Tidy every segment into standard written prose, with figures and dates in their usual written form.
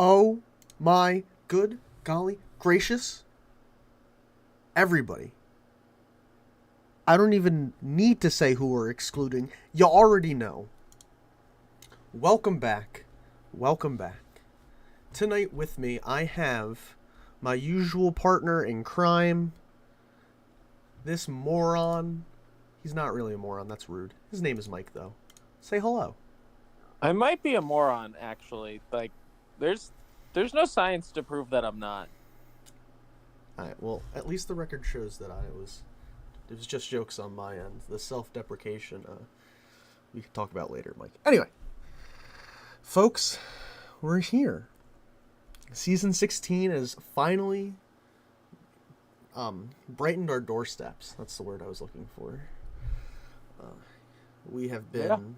Oh my good golly gracious. Everybody. I don't even need to say who we're excluding. You already know. Welcome back. Welcome back. Tonight with me, I have my usual partner in crime. This moron. He's not really a moron, that's rude. His name is Mike, though. Say hello. I might be a moron, actually. Like, there's no science to prove that I'm not. Alright, well, at least the record shows that it was just jokes on my end. The self-deprecation, we can talk about later, Mike. Anyway, folks, we're here. Season 16 has finally brightened our doorsteps. That's the word I was looking for. We have been,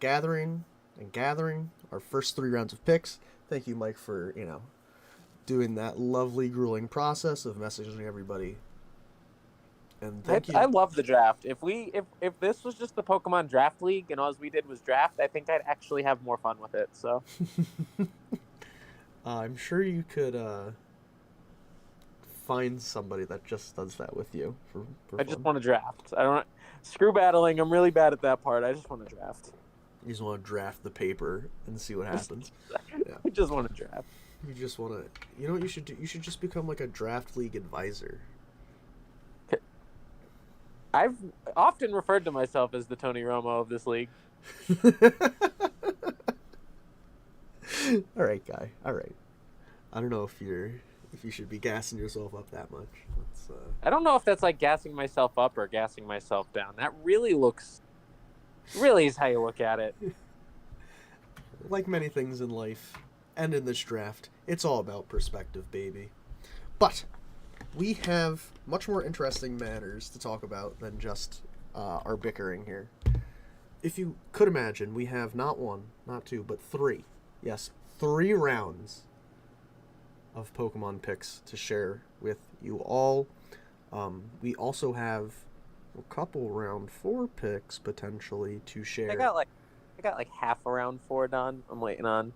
gathering our first 3 rounds of picks. Thank you, Mike, for, doing that lovely, grueling process of messaging everybody. And thank you. I love the draft. If this was just the Pokemon Draft League and all we did was draft, I think I'd actually have more fun with it. So I'm sure you could find somebody that just does that with you for I fun. just want to draft. I don't screw battling. I'm really bad at that part. I just want to draft. You just want to draft the paper and see what happens. Yeah. I just want to draft. You just want to. You know what you should do? You should just become like a draft league advisor. I've often referred to myself as the Tony Romo of this league. All right, guy. All right. I don't know if you should be gassing yourself up that much. I don't know if that's like gassing myself up or gassing myself down. That really is how you look at it. Like many things in life and in this draft, it's all about perspective, baby. But we have much more interesting matters to talk about than just our bickering here. If you could imagine, we have not 1, not 2, but 3. Yes, 3 rounds of Pokemon picks to share with you all. We also have a couple round 4 picks potentially to share. I got like half a round 4 done. I'm waiting on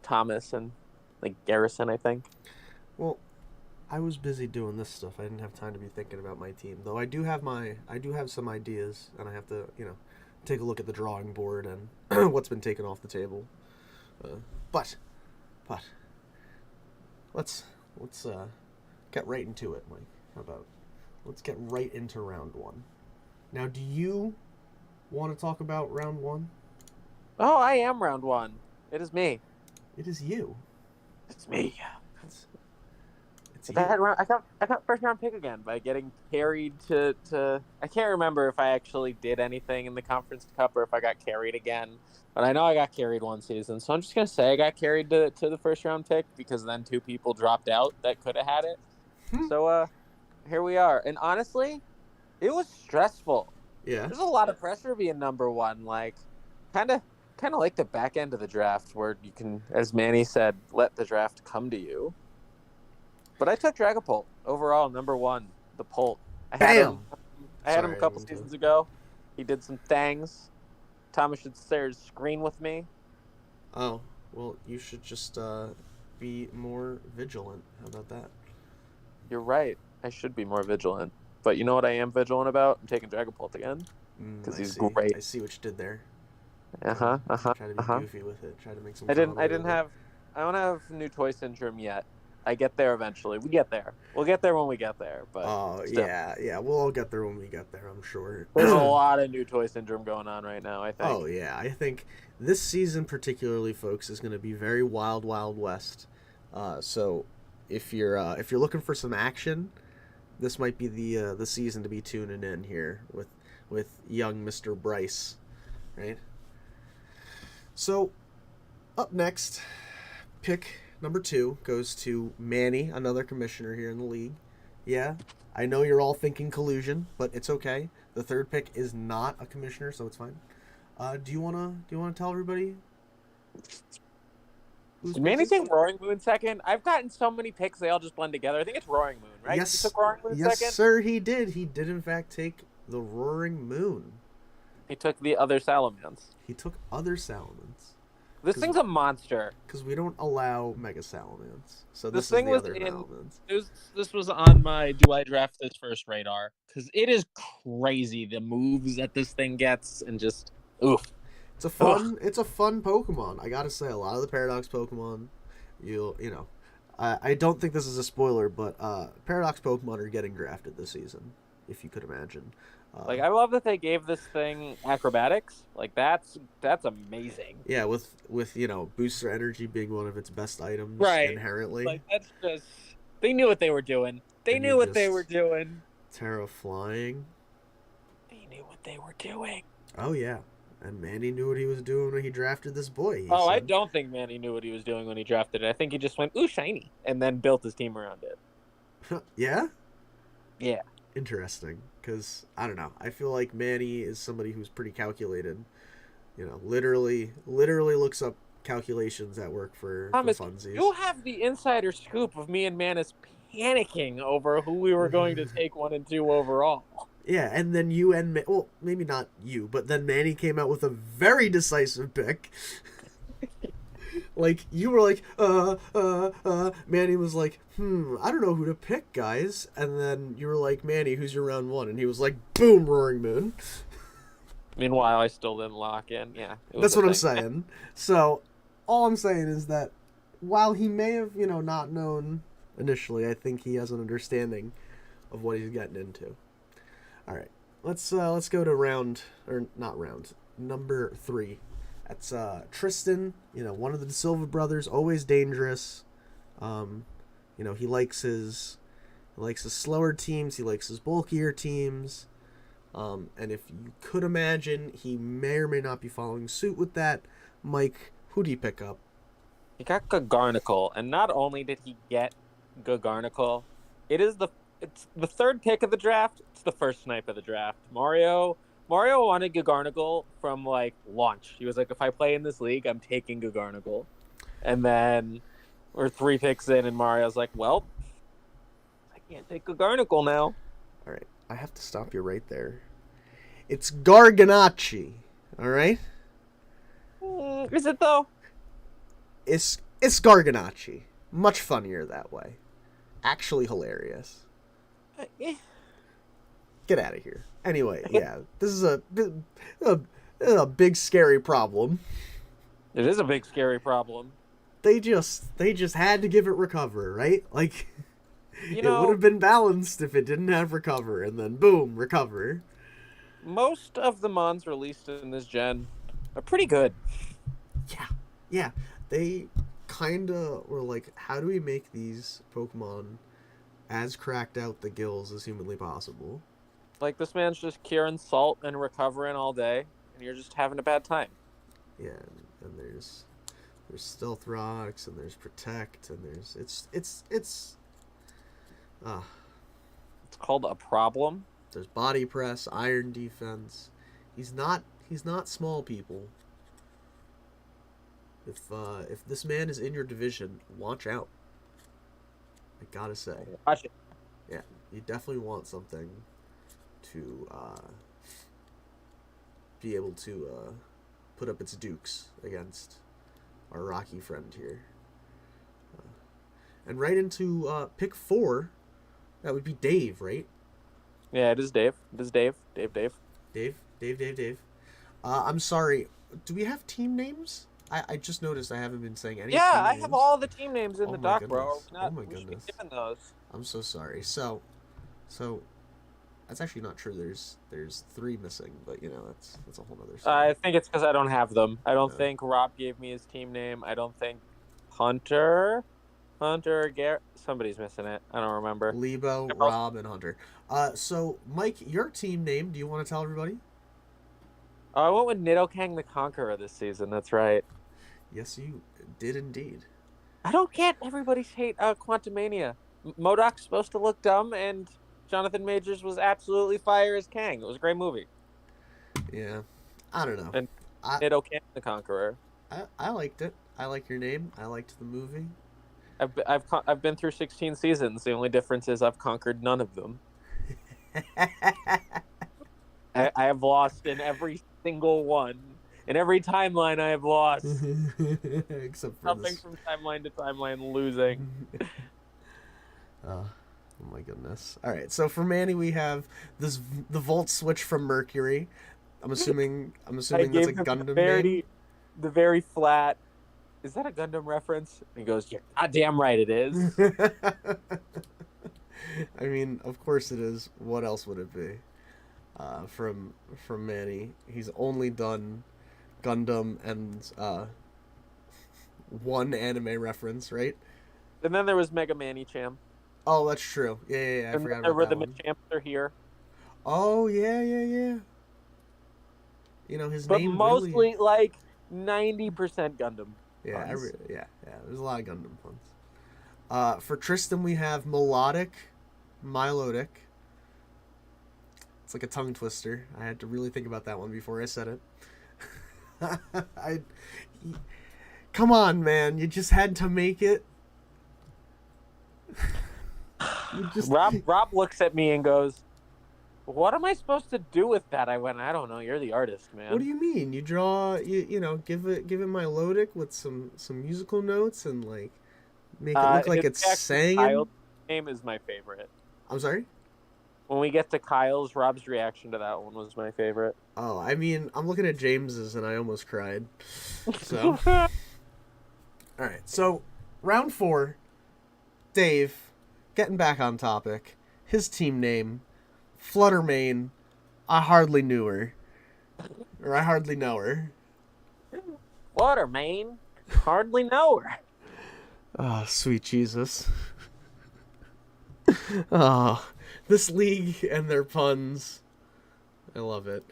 Thomas and like Garrison, I think. Well, I was busy doing this stuff. I didn't have time to be thinking about my team. Though I do have some ideas, and I have to, take a look at the drawing board and what's been taken off the table. But let's get right into it, Mike. How about let's get right into round 1. Now, do you want to talk about round 1? Oh, I am round 1. It is me. It is you. It's me. It's you. I got first round pick again by getting carried to I can't remember if I actually did anything in the Conference Cup or if I got carried again. But I know I got carried one season, so I'm just gonna say I got carried to the first round pick because then 2 people dropped out that could have had it. So here we are. And honestly, it was stressful. Yeah. There's a lot of pressure being number 1. Like kind of like the back end of the draft where you can, as Manny said, let the draft come to you. But I took Dragapult overall, number 1, the Pult. I had him a couple seasons ago. He did some things. Thomas should share his screen with me. Oh, well, you should just be more vigilant. How about that? You're right. I should be more vigilant. But you know what I am vigilant about? I'm taking Dragapult again. Because he's great. I see what you did there. Try to be goofy with it. Try to make some. I don't have new toy syndrome yet. I get there eventually. We get there. We'll get there when we get there. But yeah. We'll all get there when we get there, I'm sure. There's a lot of new toy syndrome going on right now, I think. Oh yeah, I think this season particularly, folks, is going to be very wild, wild west. So if you're looking for some action, this might be the season to be tuning in here with young Mr. Bryce, right? So up next, pick number 2 goes to Manny, another commissioner here in the league. Yeah, I know you're all thinking collusion, but it's okay. The 3rd pick is not a commissioner, so it's fine. Do you wanna tell everybody? Did Manny take Roaring Moon second? I've gotten so many picks; they all just blend together. I think it's Roaring Moon, right? Yes, you took Roaring Moon second? Yes, sir. He did. He did in fact take the Roaring Moon. He took the other Salamence. He took other Salamence. This thing's a monster. Because we don't allow Mega Salamence. So This this is thing the was other in. Salamence. This was on my do I draft this first radar because it is crazy the moves that this thing gets and just oof. It's a fun Pokemon. I gotta say, a lot of the Paradox Pokemon, you know, I don't think this is a spoiler, but Paradox Pokemon are getting drafted this season, if you could imagine. Like I love that they gave this thing acrobatics. Like that's amazing. Yeah, with booster energy being one of its best items Right. inherently. Like that's just they knew what they were doing. They And knew you what they just were doing. Terra flying. They knew what they were doing. Oh yeah, and Manny knew what he was doing when he drafted this boy. Oh, I don't think Manny knew what he was doing when he drafted it. I think he just went ooh shiny and then built his team around it. Yeah. Yeah. Interesting, because I don't know. I feel like Manny is somebody who's pretty calculated. Literally looks up calculations that work for Thomas, funsies. you have the insider scoop of me and Manus panicking over who we were going to take 1 and 2 overall. Yeah, and then you and well, maybe not you, but then Manny came out with a very decisive pick. Like you were like, Manny was like, I don't know who to pick, guys. And then you were like, Manny, who's your round 1? And he was like, boom, Roaring Moon. Meanwhile, I still didn't lock in. Yeah, that's what I'm saying. So, all I'm saying is that while he may have, not known initially, I think he has an understanding of what he's getting into. All right, let's go to number 3. That's Tristan. One of the De Silva brothers, always dangerous. He likes his slower teams. He likes his bulkier teams. And if you could imagine, he may or may not be following suit with that. Mike, who do you pick up? He got Gagarnical, and not only did he get Gagarnical, it's the third pick of the draft. It's the first snipe of the draft. Mario wanted Gagarnical from launch. He was like, if I play in this league, I'm taking Gagarnical. And then we're 3 picks in, and Mario's like, well, I can't take Gagarnical now. All right, I have to stop you right there. It's Garganacci. All right. Is it though? It's Garganacci. Much funnier that way. Actually hilarious. Get out of here. Anyway, yeah, this is a big scary problem. It is a big scary problem. They just had to give it Recover, right? Like, it would have been balanced if it didn't have Recover, and then boom, Recover. Most of the mons released in this gen are pretty good. Yeah. They kind of were like, how do we make these Pokemon as cracked out the gills as humanly possible? Like, this man's just curing salt and recovering all day, and you're just having a bad time. Yeah, and there's Stealth Rocks, and there's Protect, and there's it's called a problem. There's Body Press, Iron Defense. He's not small, people. If this man is in your division, watch out. I gotta say. Watch it. Yeah, you definitely want something to be able to put up its dukes against our rocky friend here. And right into pick 4, that would be Dave, right? Yeah, it is Dave. Dave. Dave. I'm sorry. Do we have team names? I just noticed I haven't been saying any. Yeah, team I names. have all the team names in the doc, goodness. bro. Oh my goodness. Those. I'm so sorry. So that's actually not true. There's 3 missing, but that's a whole other story. I think it's because I don't have them. I don't think Rob gave me his team name. I don't think Hunter, Garrett. Somebody's missing it. I don't remember. Lebo, Rob, and Hunter. So Mike, your team name? Do you want to tell everybody? I went with Nidoking the Conqueror this season. That's right. Yes, you did indeed. I don't get everybody's hate Quantumania. MODOK's supposed to look dumb, and Jonathan Majors was absolutely fire as Kang. It was a great movie. Yeah, I don't know. And Nidoking the Conqueror. I liked it. I like your name. I liked the movie. I've been through 16 seasons. The only difference is I've conquered none of them. I have lost in every single one. In every timeline, I have lost. Except for Jumping this. from timeline to timeline, losing. Oh my goodness. All right, so for Manny we have the Volt Switch from Mercury. I'm assuming I that's a gave him Gundam name. the very flat. Is that a Gundam reference? And he goes, "You're goddamn right, it is." I mean, of course it is. What else would it be? From Manny, he's only done Gundam and one anime reference, right? And then there was Mega Manicham. Oh, that's true. Yeah. I And forgot then about that the one. Machamps are here. Oh, yeah. You know, his But name really. mostly like 90% Gundam. Yeah, puns. yeah. There's a lot of Gundam puns. For Tristan, we have Milotic. It's like a tongue twister. I had to really think about that one before I said it. I, come on, man! You just had to make it. You just. Rob looks at me and goes, "What am I supposed to do with that?" I went, "I don't know. You're the artist, man." What do you mean? You draw, you know, give it Milotic with some musical notes and like make it look like His it's reaction to Kyle's saying. name is my favorite. I'm sorry. When we get to Kyle's, Rob's reaction to that one was my favorite. Oh, I mean, I'm looking at James's and I almost cried. So, all right. So, round 4, Dave, getting back on topic. His team name, Fluttermane. I hardly knew her, or I hardly know her. What her, man? Hardly know her. Oh, sweet Jesus. Oh, this league and their puns. I love it.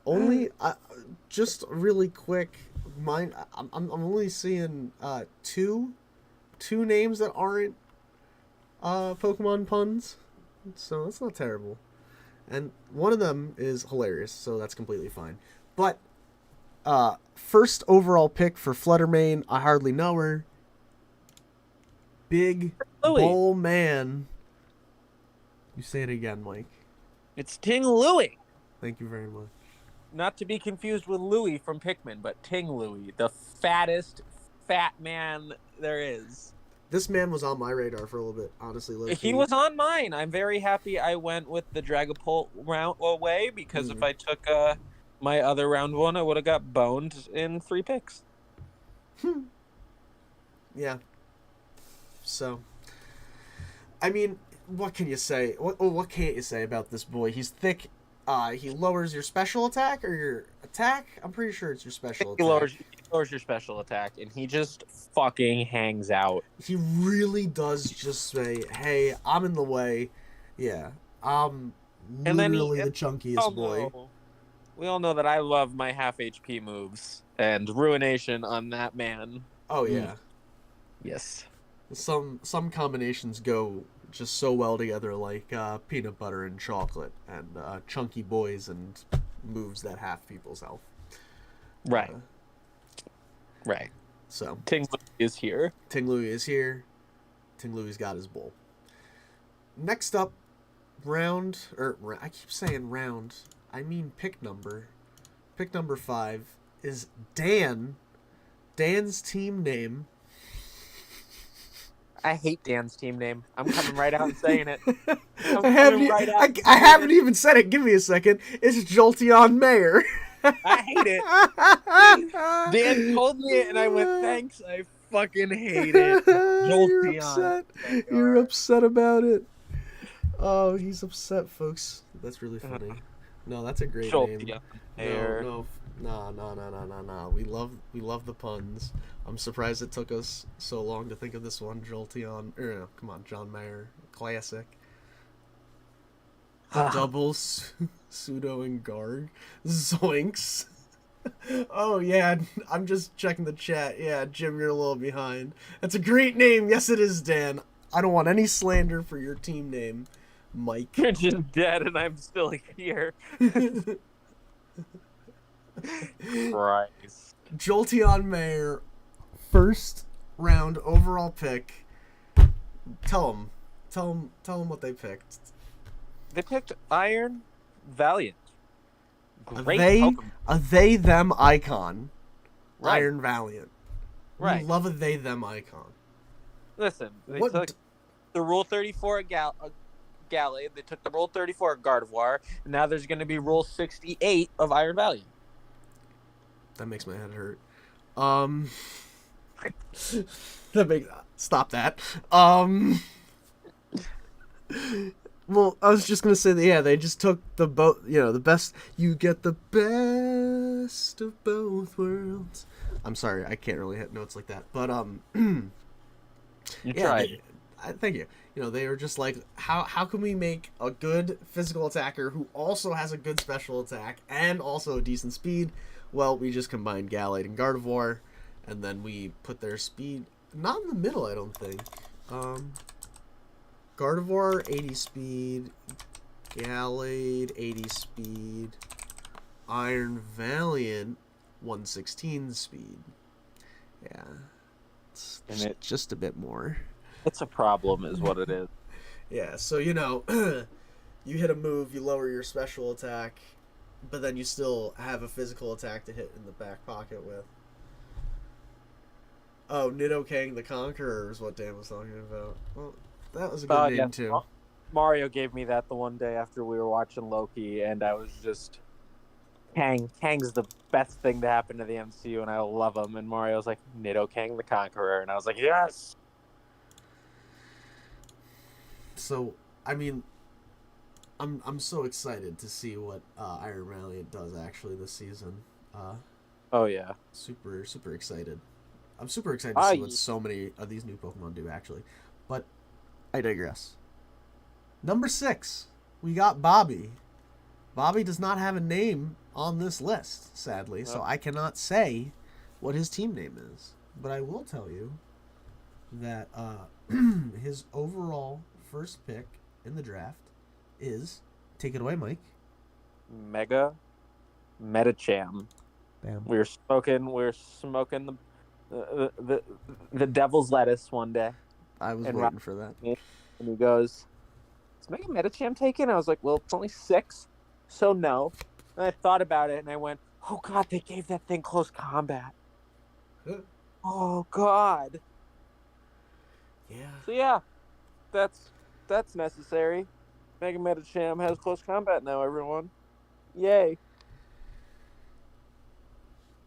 Only, just really quick, mine. I'm only seeing two names that aren't Pokemon puns, so that's not terrible. And one of them is hilarious, so that's completely fine. But first overall pick for Fluttermane, I hardly know her. Big Louie. Bull Man. You say it again, Mike. It's Ting Louie. Thank you very much. Not to be confused with Louie from Pikmin, but Ting Louie, the fattest fat man there is. This man was on my radar for a little bit, honestly. He was on mine. I'm very happy I went with the Dragapult round away because if I took my other round one, I would have got boned in 3 picks. Yeah. So, I mean, what can you say? What can't you say about this boy? He's thick. He lowers your special attack or your attack. I'm pretty sure it's your special attack. He lowers your special attack, and he just fucking hangs out. He really does just say, "Hey, I'm in the way." Yeah, I'm literally the chunkiest boy. We all know that I love my half HP moves and ruination on that man. Oh yeah. Yes. Some combinations go just so well together, like peanut butter and chocolate, and chunky boys and moves that half people's health. Right. Right. So Ting Louie is here. Ting Louie's got his bowl. Next up, I keep saying round. I mean pick number. Pick number 5 is Dan. Dan's team name. I hate Dan's team name. I'm coming right out and saying it. I haven't even said it. Give me a second. It's Jolteon Mayer. I hate it. Dan told me it, and I went, "Thanks." I fucking hate it. Jolteon. You're upset about it. Oh, he's upset, folks. That's really funny. No, that's a great name. No. We love the puns. I'm surprised it took us so long to think of this one. Jolteon. Come on, John Mayer. Classic. Double Pseudo and Garg. Zoinks. Oh, yeah. I'm just checking the chat. Yeah, Jim, you're a little behind. That's a great name. Yes, it is, Dan. I don't want any slander for your team name, Mike. You're just dead, and I'm still here. Christ. Jolteon Mayer, first round overall pick. Tell them what they picked. They picked Iron Valiant. Great Pokemon. A they them icon. Right. Iron Valiant. Right. We love a they them icon. Listen, they What took the Rule 34 at Gallade. They took the Rule 34 at Gardevoir. And now there's going to be Rule 68 of Iron Valley. That makes my head hurt. Stop that. Well, I was just gonna say that, yeah, they just took the the best. You get the best of both worlds. I'm sorry, I can't really hit notes like that, but You yeah, tried. thank you. They were just like, how can we make a good physical attacker who also has a good special attack and also a decent speed? Well, we just combined Gallade and Gardevoir, and then we put their speed not in the middle, I don't think. Gardevoir 80 speed, Gallade 80 speed, Iron Valiant 116 speed. Yeah, it's just a bit more. It's a problem, is what it is. Yeah, so you hit a move, you lower your special attack, but then you still have a physical attack to hit in the back pocket with. Oh, Nidoking the Conqueror is what Dan was talking about. Well, that was a good name too. Mario gave me that the one day after we were watching Loki, and I was just, Kang's the best thing to happen to the MCU, and I love him. And Mario's like, Nidoking the Conqueror, and I was like, yes. So, I mean, I'm so excited to see what Iron Valiant does actually this season. Oh yeah, super excited. I'm super excited to see what so many of these new Pokemon do actually, but I digress. Number 6, we got Bobby. Bobby does not have a name on this list, sadly, so I cannot say what his team name is. But I will tell you that his overall first pick in the draft is, take it away, Mike. Mega Metacham. Bam. We're smoking the devil's lettuce one day. I was waiting for that. And he goes, is Mega Metacham taken? I was like, well, it's only 6, so no. And I thought about it, and I went, oh, God, they gave that thing close combat. Oh, God. Yeah. So, yeah, that's necessary. Mega Metacham has close combat now, everyone. Yay.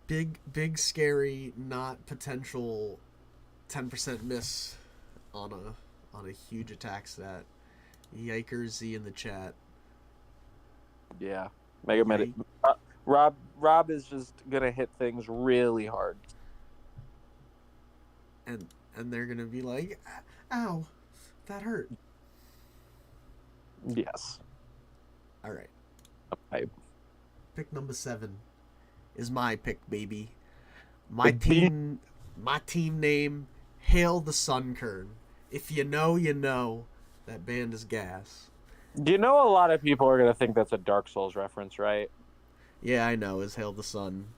Big, scary, not potential 10% miss on a huge attack stat. Yikersy in the chat. Yeah. Mega Metacham. Rob is just gonna hit things really hard. And they're gonna be like, ow, that hurt. Yes. All right. Okay. Pick number 7 is my pick, baby. My team name, Hail the Sunkern. If you know, you know. That band is gas. Do you know a lot of people are gonna think that's a Dark Souls reference, right? Yeah, I know. Is Hail the Sun.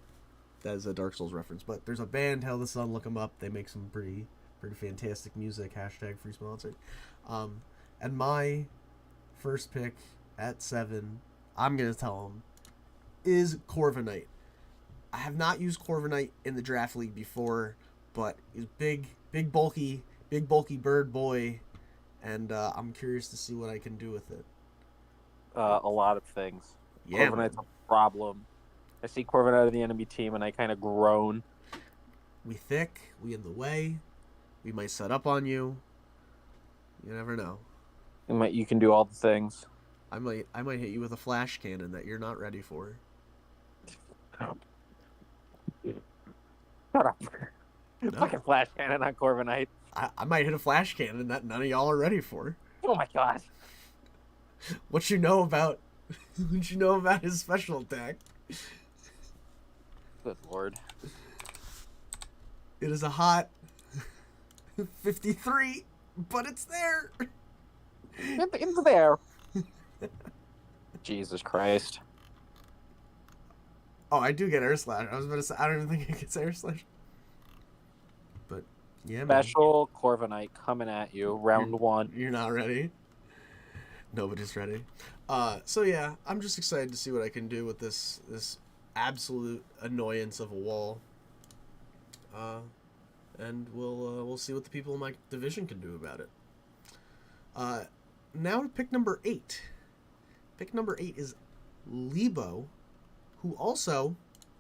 That is a Dark Souls reference. But there's a band, Hail the Sun. Look them up. They make some pretty fantastic music. # free sponsored. And my first pick at 7, I'm gonna tell him, is Corviknight. I have not used Corviknight in the draft league before, but he's big, bulky bird boy, and I'm curious to see what I can do with it. A lot of things. Yeah, Corviknight's a problem. I see Corviknight of the enemy team, and I kind of groan. We thick, we in the way, we might set up on you. You never know. You can do all the things. I might hit you with a flash cannon that you're not ready for. Shut up. No. Fucking flash cannon on Corviknight. I might hit a flash cannon that none of y'all are ready for. Oh my god. What you know about his special attack? Good lord. It is a hot 53, but it's there. It's there. Jesus Christ. Oh, I do get air slash. I was about to say, I don't even think it gets air slash. But yeah, Special Corviknight coming at you, round 1. You're not ready. Nobody's ready. So yeah, I'm just excited to see what I can do with this absolute annoyance of a wall. Uh, and we'll see what the people in my division can do about it. Uh, Now to pick number 8. Pick number 8 is Lebo, who also,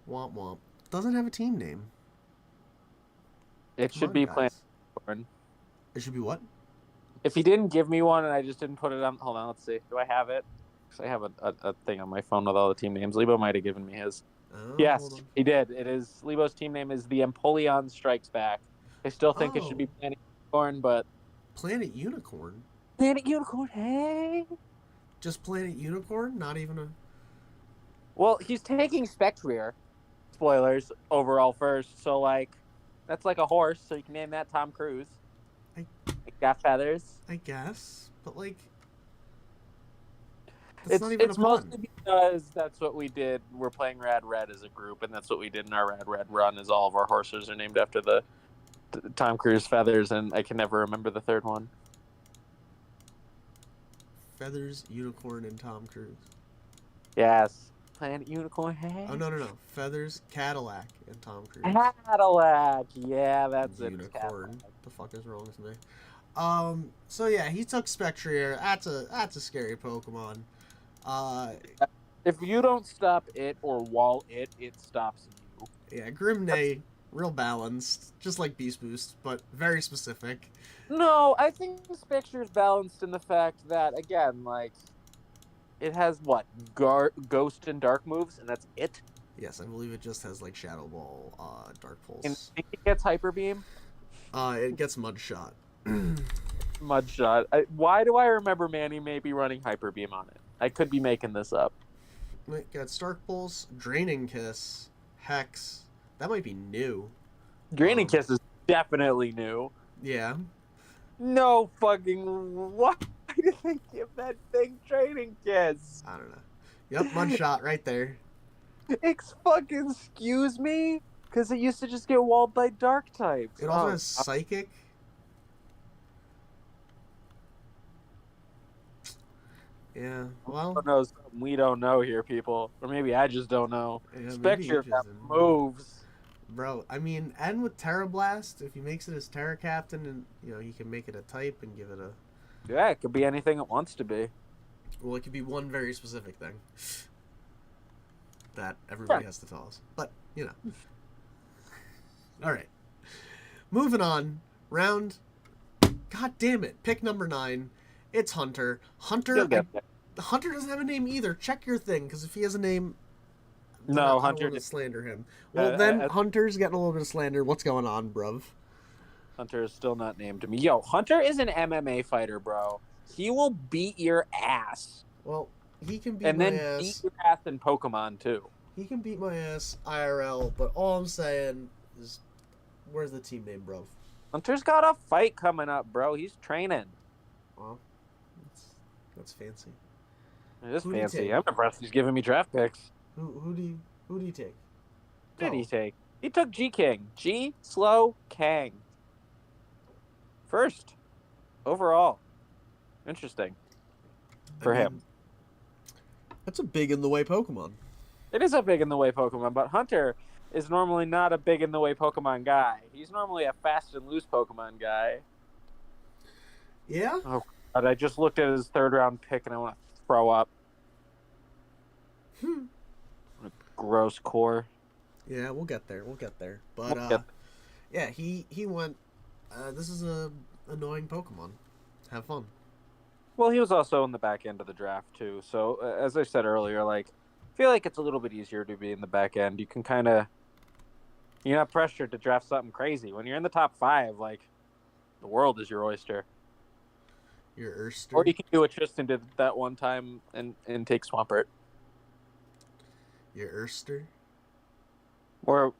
womp womp, doesn't have a team name. It Come should on, be Planet guys. Unicorn. It should be what? If he didn't give me one and I just didn't put it on, hold on, let's see. Do I have it? Because I have a thing on my phone with all the team names. Lebo might have given me his. Oh, Yes, hold on. he did. It is Lebo's team name is the Empoleon Strikes Back. I still think it should be Oh, Planet Unicorn, but Planet Unicorn. Planet Unicorn, hey. Just Planet Unicorn? Not even a. Well, he's taking Spectrier. Spoilers overall first, so like that's like a horse, so you can name that Tom Cruise. I, It got feathers. I guess, but like, that's not It's even a it's pun. mostly because that's what we did. We're playing Rad Red as a group, and that's what we did in our Rad Red run. Is all of our horses are named after the Tom Cruise feathers, and I can never remember the third one. Feathers, Unicorn, and Tom Cruise. Yes, Planet Unicorn. Oh Hey, no. Feathers, Cadillac, and Tom Cruise. Cadillac. Yeah, that's it. It's Unicorn. Cadillac. The fuck is wrong with me? So yeah, he took Spectrier. That's a scary Pokemon. Uh, If you don't stop it or wall it, it stops you. yeah, Grimnay, real balanced, just like Beast Boost, but very specific. No, I think Spectre's balanced in the fact that again, like it has what ghost and dark moves, and that's it. Yes, I believe it just has like Shadow Ball, Dark And Pulse. I think it gets Hyper Beam, It gets Mud Shot. Mud Shot. Why do I remember Manny maybe running Hyper Beam on it? I could be making this up. It got Stark Pulse, Draining Kiss, Hex. That might be new. Draining Kiss is definitely new. Yeah. No fucking why did they give that thing Draining Kiss? I don't know. Yep, Mud Shot right there. Excuse me, because it used to just get walled by Dark types. It also has Psychic. Yeah, well, Who knows? We don't know here, people, or maybe I just don't know. yeah, Spectre moves. Bro, I mean, and with Terra Blast, if he makes it as Terra Captain, and he can make it a type and give it a. Yeah, it could be anything it wants to be. Well, it could be one very specific thing that everybody has to tell us. But all right, moving on. God damn it! Pick number 9. It's Hunter. Hunter doesn't have a name either. Check your thing, because if he has a name, no, Hunter Hunter didn't slander him. Well, then Hunter's getting a little bit of slander. What's going on, bruv? Hunter is still not named to me. Yo, Hunter is an MMA fighter, bro. He will beat your ass. Well, he can beat and my then ass. Beat your ass in Pokemon too. He can beat my ass IRL, but all I'm saying is, where's the team name, bruv? Hunter's got a fight coming up, bro. He's training. Well, that's fancy. It is fancy. I'm impressed he's giving me draft picks. Who do you take? Who did he take? He took G King. G Slow Kang. First. Overall. Interesting. For him. That's a big in the way Pokemon. It is a big in the way Pokemon, but Hunter is normally not a big in the way Pokemon guy. He's normally a fast and loose Pokemon guy. Yeah? Oh, God, I just looked at his third round pick and I want to throw up. Gross core. Yeah, we'll get there. But yeah, he went. This is a annoying Pokemon. Have fun. Well, he was also in the back end of the draft too. So as I said earlier, like I feel like it's a little bit easier to be in the back end. You can kind of you're not pressured to draft something crazy. When you're in the top 5, like the world is your oyster. Your Erster. Or you can do what Tristan did that one time and take Swampert. Your Erster. Or I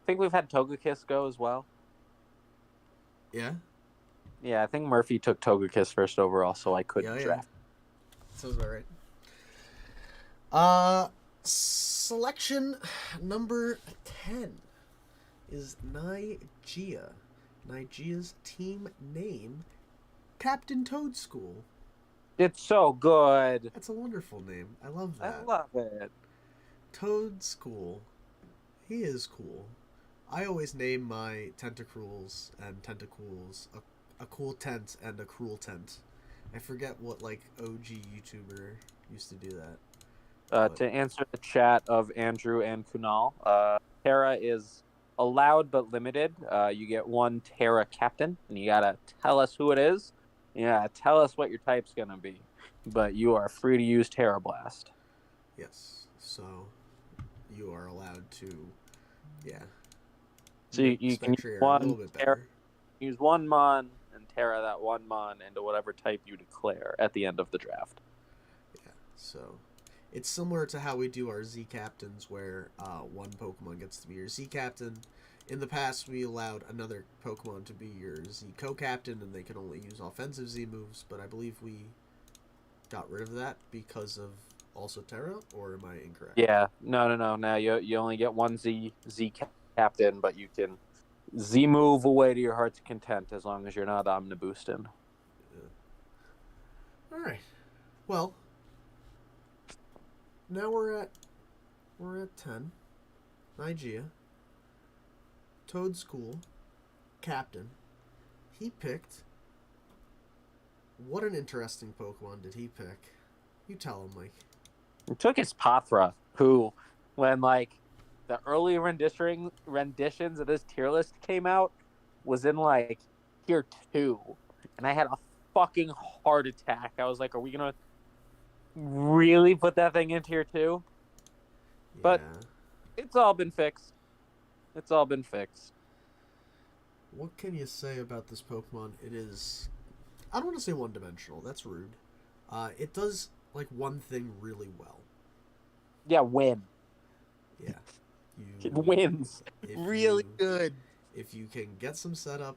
think we've had Togekiss go as well. Yeah? Yeah, I think Murphy took Togekiss first overall, so I couldn't draft. Sounds about right. Selection number 10 is Nigea's team name, Captain Toadstool. It's so good. That's a wonderful name. I love I that. love it. Toad's cool. He is cool. I always name my tentacruels and tentacools a cool tent and a cruel tent. I forget what like OG YouTuber used to do that. But To answer the chat of Andrew and Kunal, Terra is allowed but limited. You get one Terra captain, and you gotta tell us who it is. Yeah, tell us what your type's gonna be. But you are free to use Terra Blast. yes, so you are allowed to, yeah, So make you can use Spectrier a little one bit Terra, better. use one Mon, and Terra that one Mon into whatever type you declare at the end of the draft. Yeah, so it's similar to how we do our Z captains, where one Pokemon gets to be your Z captain. In the past, we allowed another Pokemon to be your Z co-captain, and they could only use offensive Z moves. But I believe we got rid of that because of also Terra, or am I incorrect? Yeah, no. Now you only get one Z captain, but you can Z move away to your heart's content as long as you're not omniboosting. Yeah. All right. Well, now we're at 10. Nigeria. Toad School. Captain. He picked. What an interesting Pokemon did he pick? You tell him, Mike. It took his Pathra, who, when like the early renditions of this tier list came out, was in like tier 2, and I had a fucking heart attack. I was like, "Are we gonna really put that thing in tier 2?" But Yeah. it's all been fixed. It's all been fixed. What can you say about this Pokemon? It is. I don't want to say one dimensional. That's rude. It does like one thing really well. Yeah, win. Yeah. It You wins. if Really you good. if you can get some setup,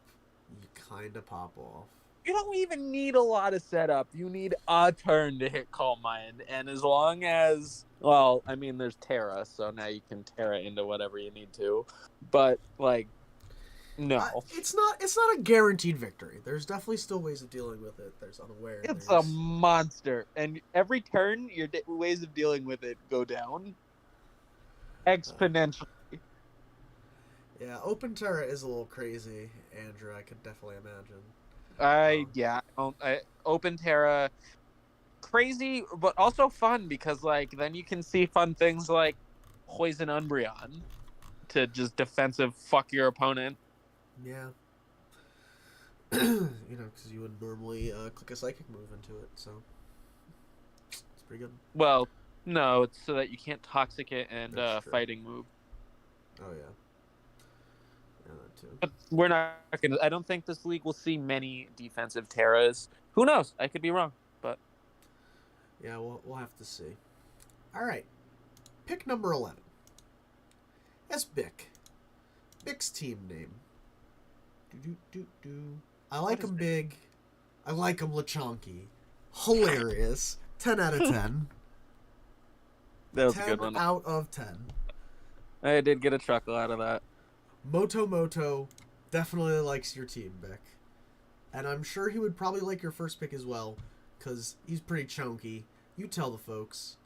you kind of pop off. You don't even need a lot of setup. You need a turn to hit Calm Mind. And as long as, well, I mean, there's Terra, so now you can Terra into whatever you need to. But, like, no. It's not a guaranteed victory. There's definitely still ways of dealing with it. There's unaware. It's a There's monster. And every turn, your ways of dealing with it go down uh, exponentially. yeah. Open Terra is a little crazy, Andrew. I could definitely imagine. Yeah, Open Terra, crazy, but also fun because, like, then you can see fun things like Poison Umbreon to just defensive fuck your opponent. Yeah. Because you would normally click a psychic move into it, so it's pretty good. Well, no, it's so that you can't toxic it and That's true. fighting move. Oh yeah, yeah, that too. But we're not gonna. I don't think this league will see many defensive Terras. Who knows? I could be wrong, but Yeah, we'll have to see. All right, pick number 11. That's Bick. Bick's team name. Do. I like him big. I like him Lechonky. Hilarious. 10 out of 10. that was 10 a good one. out of 10. I did get a chuckle out of that. Moto definitely likes your team, Bick. And I'm sure he would probably like your first pick as well, because he's pretty chunky. You tell the folks.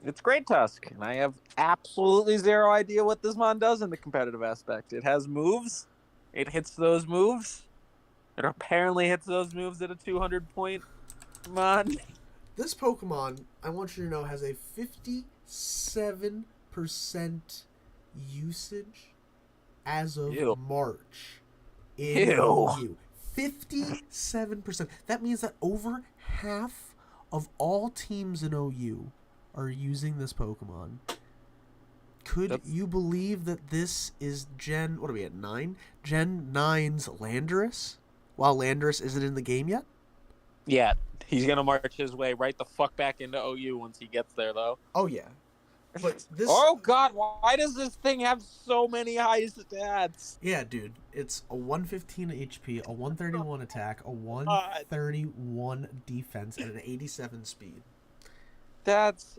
It's Great Tusk, and I have absolutely zero idea what this mon does in the competitive aspect. It has moves. It hits those moves. It apparently hits those moves at a 200-point mon. This Pokemon, I want you to know, has a 57% usage as of Ew. March in OU. 57%. That means that over half of all teams in OU are using this Pokemon. Could you believe that this is Gen... What are we at, 9? Gen 9's Landorus? While Landorus isn't in the game yet? Yeah, he's going to march his way right the fuck back into OU once he gets there, though. Oh, yeah. But this... Oh, God, why does this thing have so many high stats? Yeah, dude. It's a 115 HP, a 131 attack, a 131 defense, and an 87 speed. That's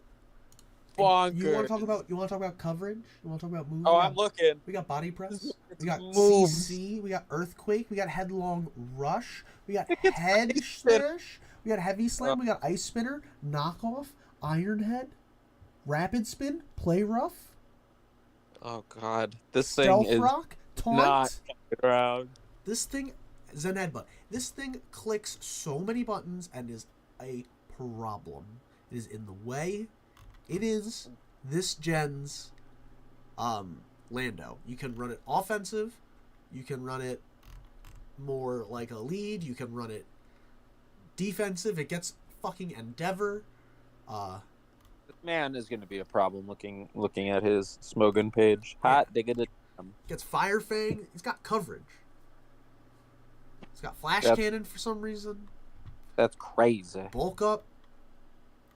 You want to talk bonkers. about coverage? You want to talk about moves? Oh, I'm looking. We got body press. It's We got moves. CC. We got earthquake. We got headlong rush. We got It gets head ice spinner. smash. We got heavy slam. We got ice spinner. Knockoff. Iron head. Rapid spin. Play rough. Oh God, this thing Stealth is rock. Taunt. not coming around. This thing, Zen headbutt. This thing clicks so many buttons and is a problem. It is in the way. It is this gen's Lando. You can run it offensive. You can run it more like a lead. You can run it defensive. It gets fucking Endeavor. This man is going to be a problem. Looking at his Smogon page. Hot diggity. Gets Fire Fang. He's got coverage. He's got Flash Cannon for some reason. That's crazy. Bulk Up.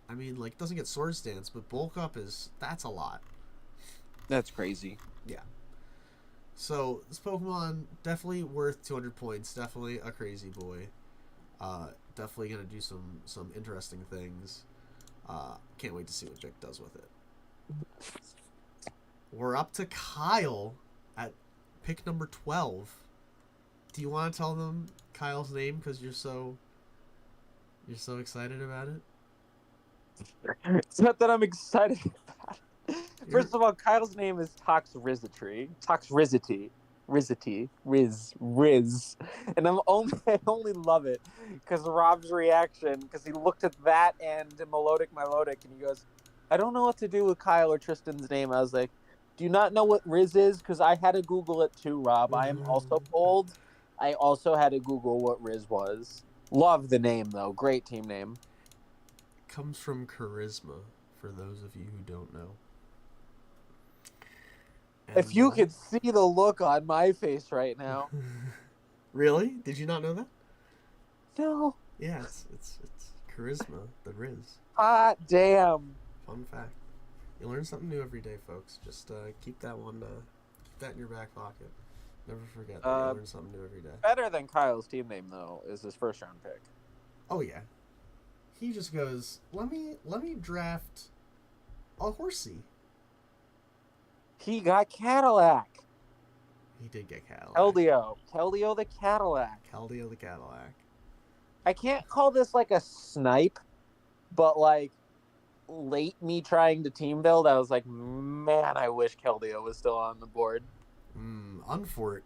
I mean, like, doesn't get Sword Stance, but Bulk Up that's a lot. That's crazy. Yeah. So, this Pokemon, definitely worth 200 points. Definitely a crazy boy. Definitely going to do some interesting things. Can't wait to see what Vic does with it. We're up to Kyle at pick number 12. Do you want to tell them Kyle's name because you're so excited about it? It's not that I'm excited about it. First of all, Kyle's name is Toxrizity. Riz. And I only love it because Rob's reaction, because he looked at that and Melodic, and he goes, I don't know what to do with Kyle or Tristan's name. I was like, do you not know what Riz is? Because I had to Google it too, Rob. I am also old. I also had to Google what Riz was. Love the name, though. Great team name. Comes from charisma, for those of you who don't know. And if you could see the look on my face right now. Really? Did you not know that? No. Yeah, it's charisma, the Riz. Hot damn. Fun fact. You learn something new every day, folks. Just keep that in your back pocket. Never forget that you learn something new every day. Better than Kyle's team name, though, is his first round pick. Oh yeah. He just goes, let me draft a horsey. He got Cadillac. He did get Cadillac. Keldeo the Cadillac. Keldeo the Cadillac. I can't call this like a snipe, but like late me trying to team build, I was like, man, I wish Keldeo was still on the board. Unfort.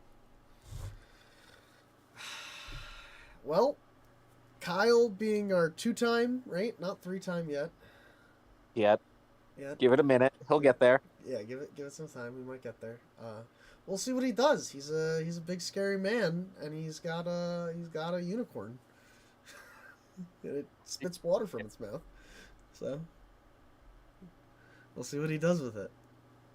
Well, Kyle being our 2-time, right? Not 3-time yet. Yep. Yeah. Give it a minute. He'll get there. Yeah, give it some time. We might get there. We'll see what he does. He's a big scary man, and he's got a unicorn. It spits water from its mouth. So we'll see what he does with it.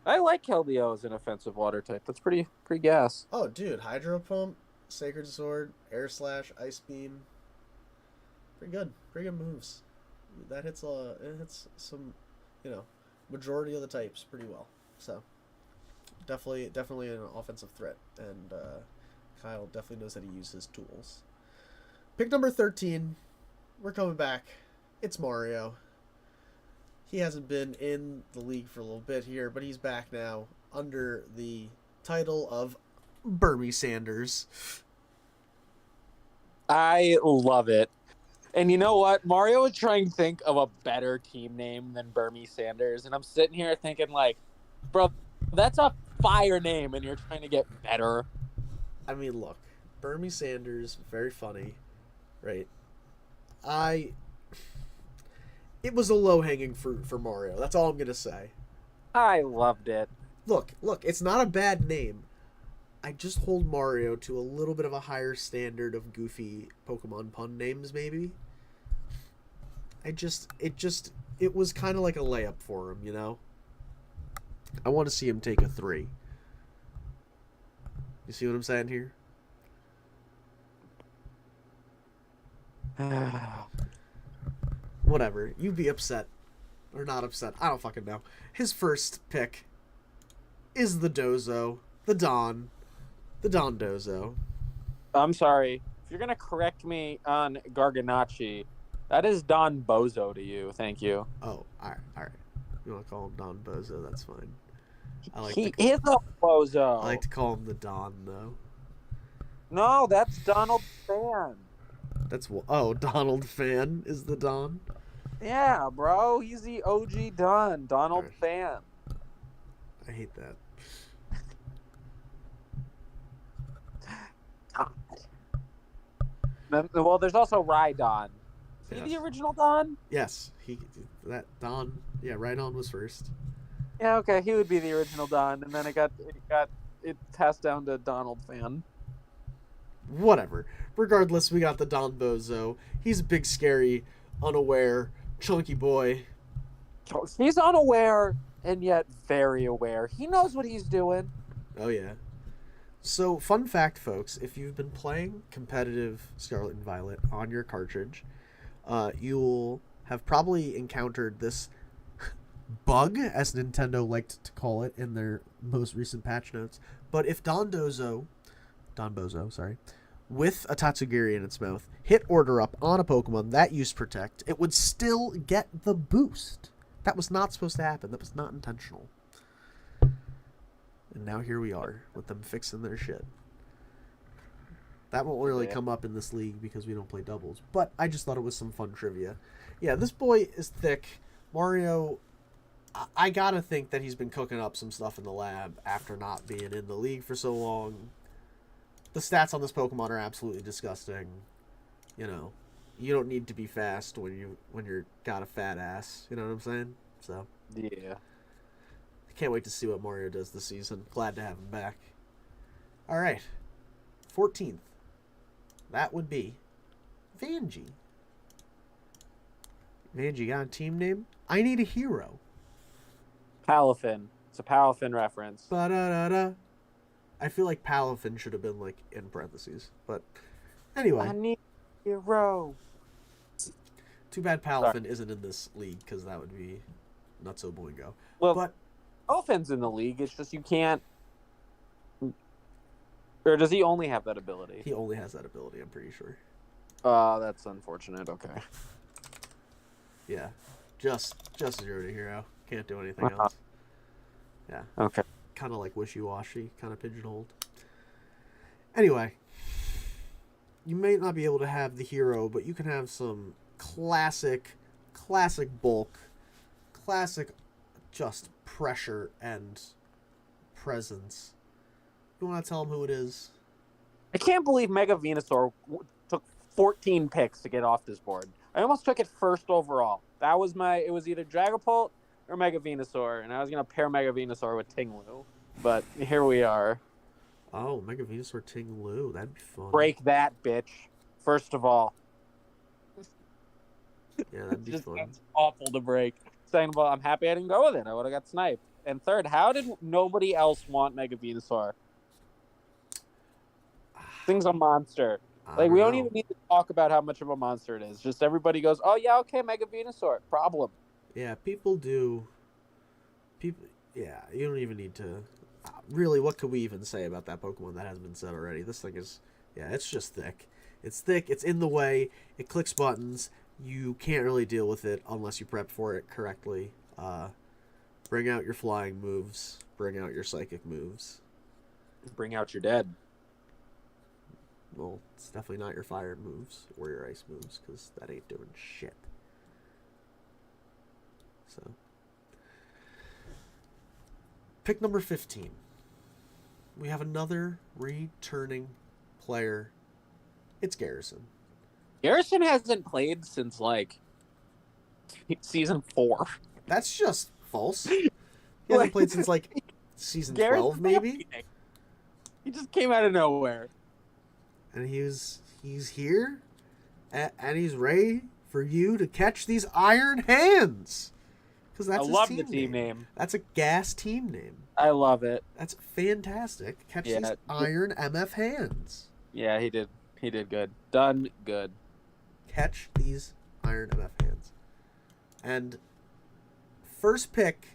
I like Keldeo as an offensive water type. That's pretty gas. Oh, dude, Hydro Pump, Sacred Sword, Air Slash, Ice Beam. Pretty good moves. That hits some, majority of the types pretty well. So definitely an offensive threat, and Kyle definitely knows how to use his tools. Pick number 13. We're coming back. It's Mario. He hasn't been in the league for a little bit here, but he's back now under the title of Bernie Sanders. I love it. And you know what? Mario was trying to think of a better team name than Bernie Sanders. And I'm sitting here thinking like, bro, that's a fire name and you're trying to get better. I mean, look, Bernie Sanders, very funny, right? It was a low-hanging fruit for Mario. That's all I'm going to say. I loved it. Look, it's not a bad name. I just hold Mario to a little bit of a higher standard of goofy Pokemon pun names, maybe. It was kind of like a layup for him, you know? I want to see him take a 3. You see what I'm saying here? Whatever. You be upset. Or not upset. I don't fucking know. His first pick is the Dozo. The Don Dozo. I'm sorry. If you're going to correct me on Garganacci, that is Don Bozo to you. Thank you. Oh, alright. You want to call him Don Bozo? That's fine. He is a bozo. I like to call him the Don, though. No, that's Donald Fan. That's Donald Fan is the Don. Yeah, bro, he's the OG Don, Donald Right. Fan. I hate that. Well, there's also Rhydon. Is he the original Don? Yes, that Don. Yeah, Rhydon was first. Yeah, okay, he would be the original Don, and then it passed down to Donald Fan. Whatever. Regardless, we got the Don Bozo. He's a big, scary, unaware, chunky boy. He's unaware and yet very aware. He knows what he's doing. Oh yeah. So, fun fact, folks, if you've been playing competitive Scarlet and Violet on your cartridge, you'll have probably encountered this bug, as Nintendo liked to call it in their most recent patch notes. But if Don Bozo, with a Tatsugiri in its mouth, hit Order Up on a Pokemon that used Protect, it would still get the boost. That was not supposed to happen. That was not intentional. And now here we are, with them fixing their shit. That won't really come up in this league because we don't play doubles. But I just thought it was some fun trivia. Yeah, this boy is thick. Mario, I gotta think that he's been cooking up some stuff in the lab after not being in the league for so long. The stats on this Pokemon are absolutely disgusting. You know, you don't need to be fast when you're got a fat ass. You know what I'm saying? So yeah. Can't wait to see what Mario does this season. Glad to have him back. All right. 14th. That would be Vanjie. Vanjie got a team name? I Need a Hero. Palafin. It's a Palafin reference. Ba-da-da-da. I feel like Palafin should have been like in parentheses. But anyway. I need a hero. Too bad Palafin isn't in this league because that would be nutso boingo. Well, but Palafin's in the league. It's just you can't. Or does he only have that ability? He only has that ability, I'm pretty sure. That's unfortunate. Okay. Yeah. Just zero to hero. Can't do anything else. Yeah. Okay. Kind of like wishy-washy, kind of pigeonholed. Anyway. You may not be able to have the hero, but you can have some classic bulk, classic just pressure and presence. You want to tell him who it is? I can't believe Mega Venusaur took 14 picks to get off this board. I almost took it first overall. It was either Dragapult or Mega Venusaur, and I was going to pair Mega Venusaur with Tinglu, but here we are. Oh, Mega Venusaur Tinglu. That'd be fun. Break that, bitch. First of all. Yeah, that'd be fun. That's awful to break. Second of all, I'm happy I didn't go with it. I would have got sniped. And third, how did nobody else want Mega Venusaur? Thing's a monster. Like, we don't even need to talk about how much of a monster it is. Just everybody goes, oh, yeah, okay, Mega Venusaur. Problem. Yeah, people do. Yeah, you don't even need to. Really, what could we even say about that Pokemon that hasn't been said already? This thing is, yeah, it's just thick. It's thick, it's in the way, it clicks buttons. You can't really deal with it unless you prep for it correctly. Bring out your flying moves. Bring out your psychic moves. Bring out your dead. Well, it's definitely not your fire moves or your ice moves, because that ain't doing shit. So, pick number 15. We have another returning player. It's Garrison. Garrison hasn't played since, like, season 4. That's just false. He hasn't played since, like, season 12, maybe? He just came out of nowhere. And he's here, and he's ready for you to catch these iron hands. Because that's I love the team name. That's a gas team name. I love it. That's fantastic. Catch these iron MF hands. Yeah, he did. He did good. Done good. Catch these iron MF hands. And first pick,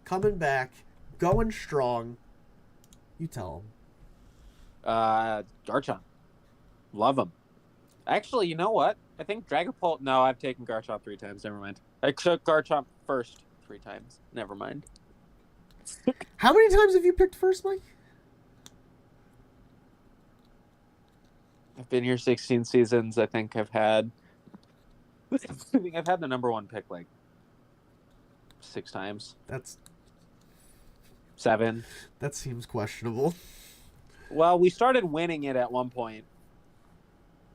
coming back, going strong. You tell him. Garchomp. Love him. Actually, you know what? I think Dragapult. No, I've taken Garchomp 3 times. Never mind. I took Garchomp first 3 times. Never mind. How many times have you picked first, Mike? I've been here 16 seasons. I think I've had the number 1 pick like 6 times. That's 7. That seems questionable. Well, we started winning it at one point.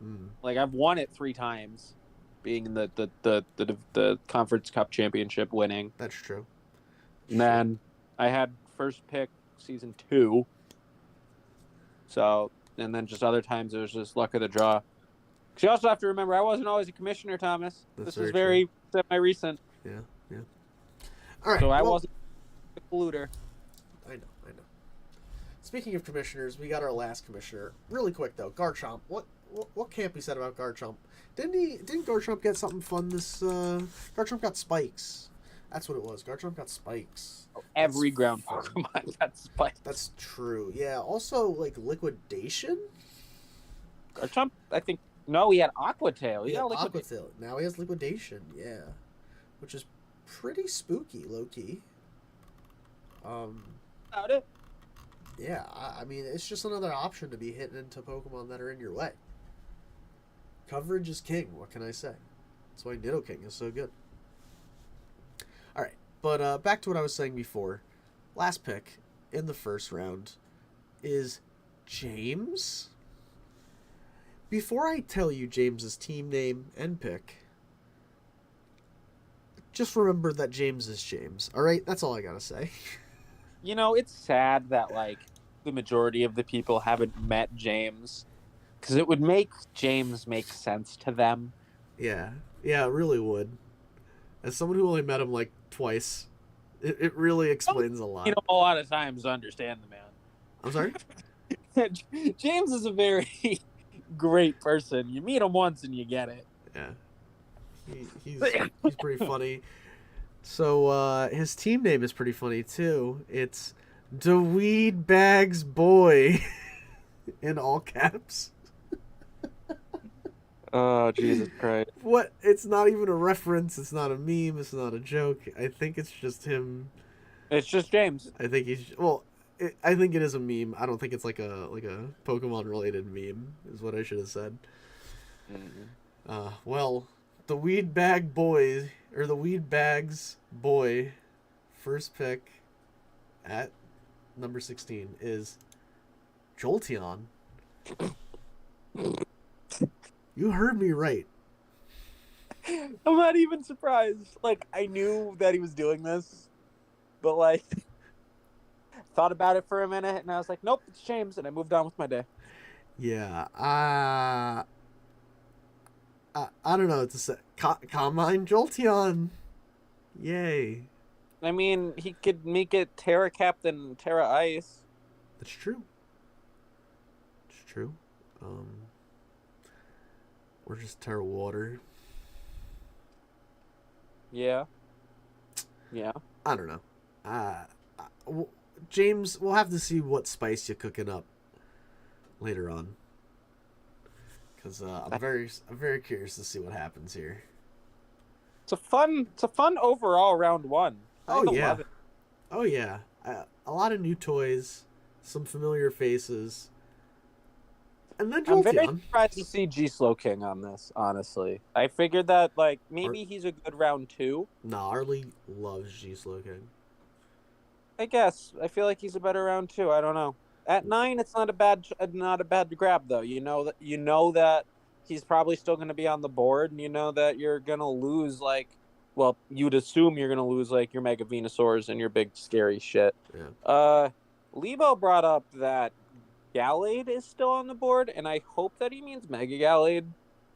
Mm. Like I've won it 3 times, being in the Conference Cup championship winning. That's true. And then I had first pick season 2. So, and then just other times it was just luck of the draw. Because you also have to remember, I wasn't always a commissioner, Thomas. That's this is very very semi-recent. Yeah. All right. So I wasn't a polluter. I know. Speaking of commissioners, we got our last commissioner. Really quick though, Garchomp. What can't be said about Garchomp? Didn't Garchomp get something fun this? Garchomp got spikes. That's what it was. Garchomp got spikes. Every ground Pokemon got spikes. That's true. Yeah. Also, like liquidation. Garchomp, I think. No, he had Aqua Tail. He had Aqua Tail. Now he has liquidation. Yeah, which is pretty spooky, low key. About it. Yeah, I mean, it's just another option to be hitting into Pokemon that are in your way. Coverage is king, what can I say? That's why Nidoking is so good. Alright, but back to what I was saying before. Last pick in the first round is James. Before I tell you James's team name and pick, just remember that James is James, alright? That's all I gotta say. You know, it's sad that, like, the majority of the people haven't met James. Because it would make James make sense to them. Yeah, it really would. As someone who only met him, like, twice, it really explains a lot. You know, a lot of times to understand the man. I'm sorry? James is a very great person. You meet him once and you get it. Yeah. He's pretty funny. So his team name is pretty funny too. It's Dweed Bags Boy in all caps. Oh, Jesus Christ. What? It's not even a reference. It's not a meme. It's not a joke. I think it's just him. It's just James. I think he's I think it is a meme. I don't think it's like a Pokemon related meme. Is what I should have said. Mm-hmm. Well, the Weed Bag Boy or the Weed Bags Boy, first pick at number 16 is Jolteon. You heard me right. I'm not even surprised. Like, I knew that he was doing this, but, like, thought about it for a minute, and I was like, nope, it's James, and I moved on with my day. Yeah, I don't know what to say. Combine Jolteon. Yay. I mean, he could make it Terra Captain, Terra Ice. That's true. It's true. Or just Terra Water. Yeah. I don't know. James, we'll have to see what spice you're cooking up later on. Because I'm very curious to see what happens here. It's a fun overall round one. Oh yeah. A lot of new toys, some familiar faces, and then Jolteon. I'm very surprised to see G-Slowking on this, honestly. I figured that, like, maybe he's a good round 2. Nah, Arlie loves G-Slowking. I guess. I feel like he's a better round 2. I don't know. At 9, it's not a bad grab, though. You know that he's probably still going to be on the board, and you know that you're going to lose, like, well, you'd assume you're going to lose, like, your Mega Venusaurs and your big scary shit. Yeah. Lebo brought up that Gallade is still on the board, and I hope that he means Mega Gallade.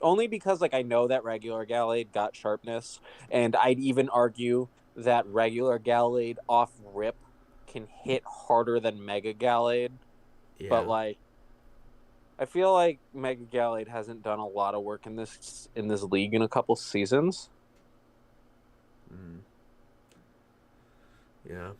Only because, like, I know that regular Gallade got sharpness, and I'd even argue that regular Gallade off rip can hit harder than Mega Gallade. Yeah. But, like, I feel like Mega Gallade hasn't done a lot of work in this league in a couple seasons. Yeah.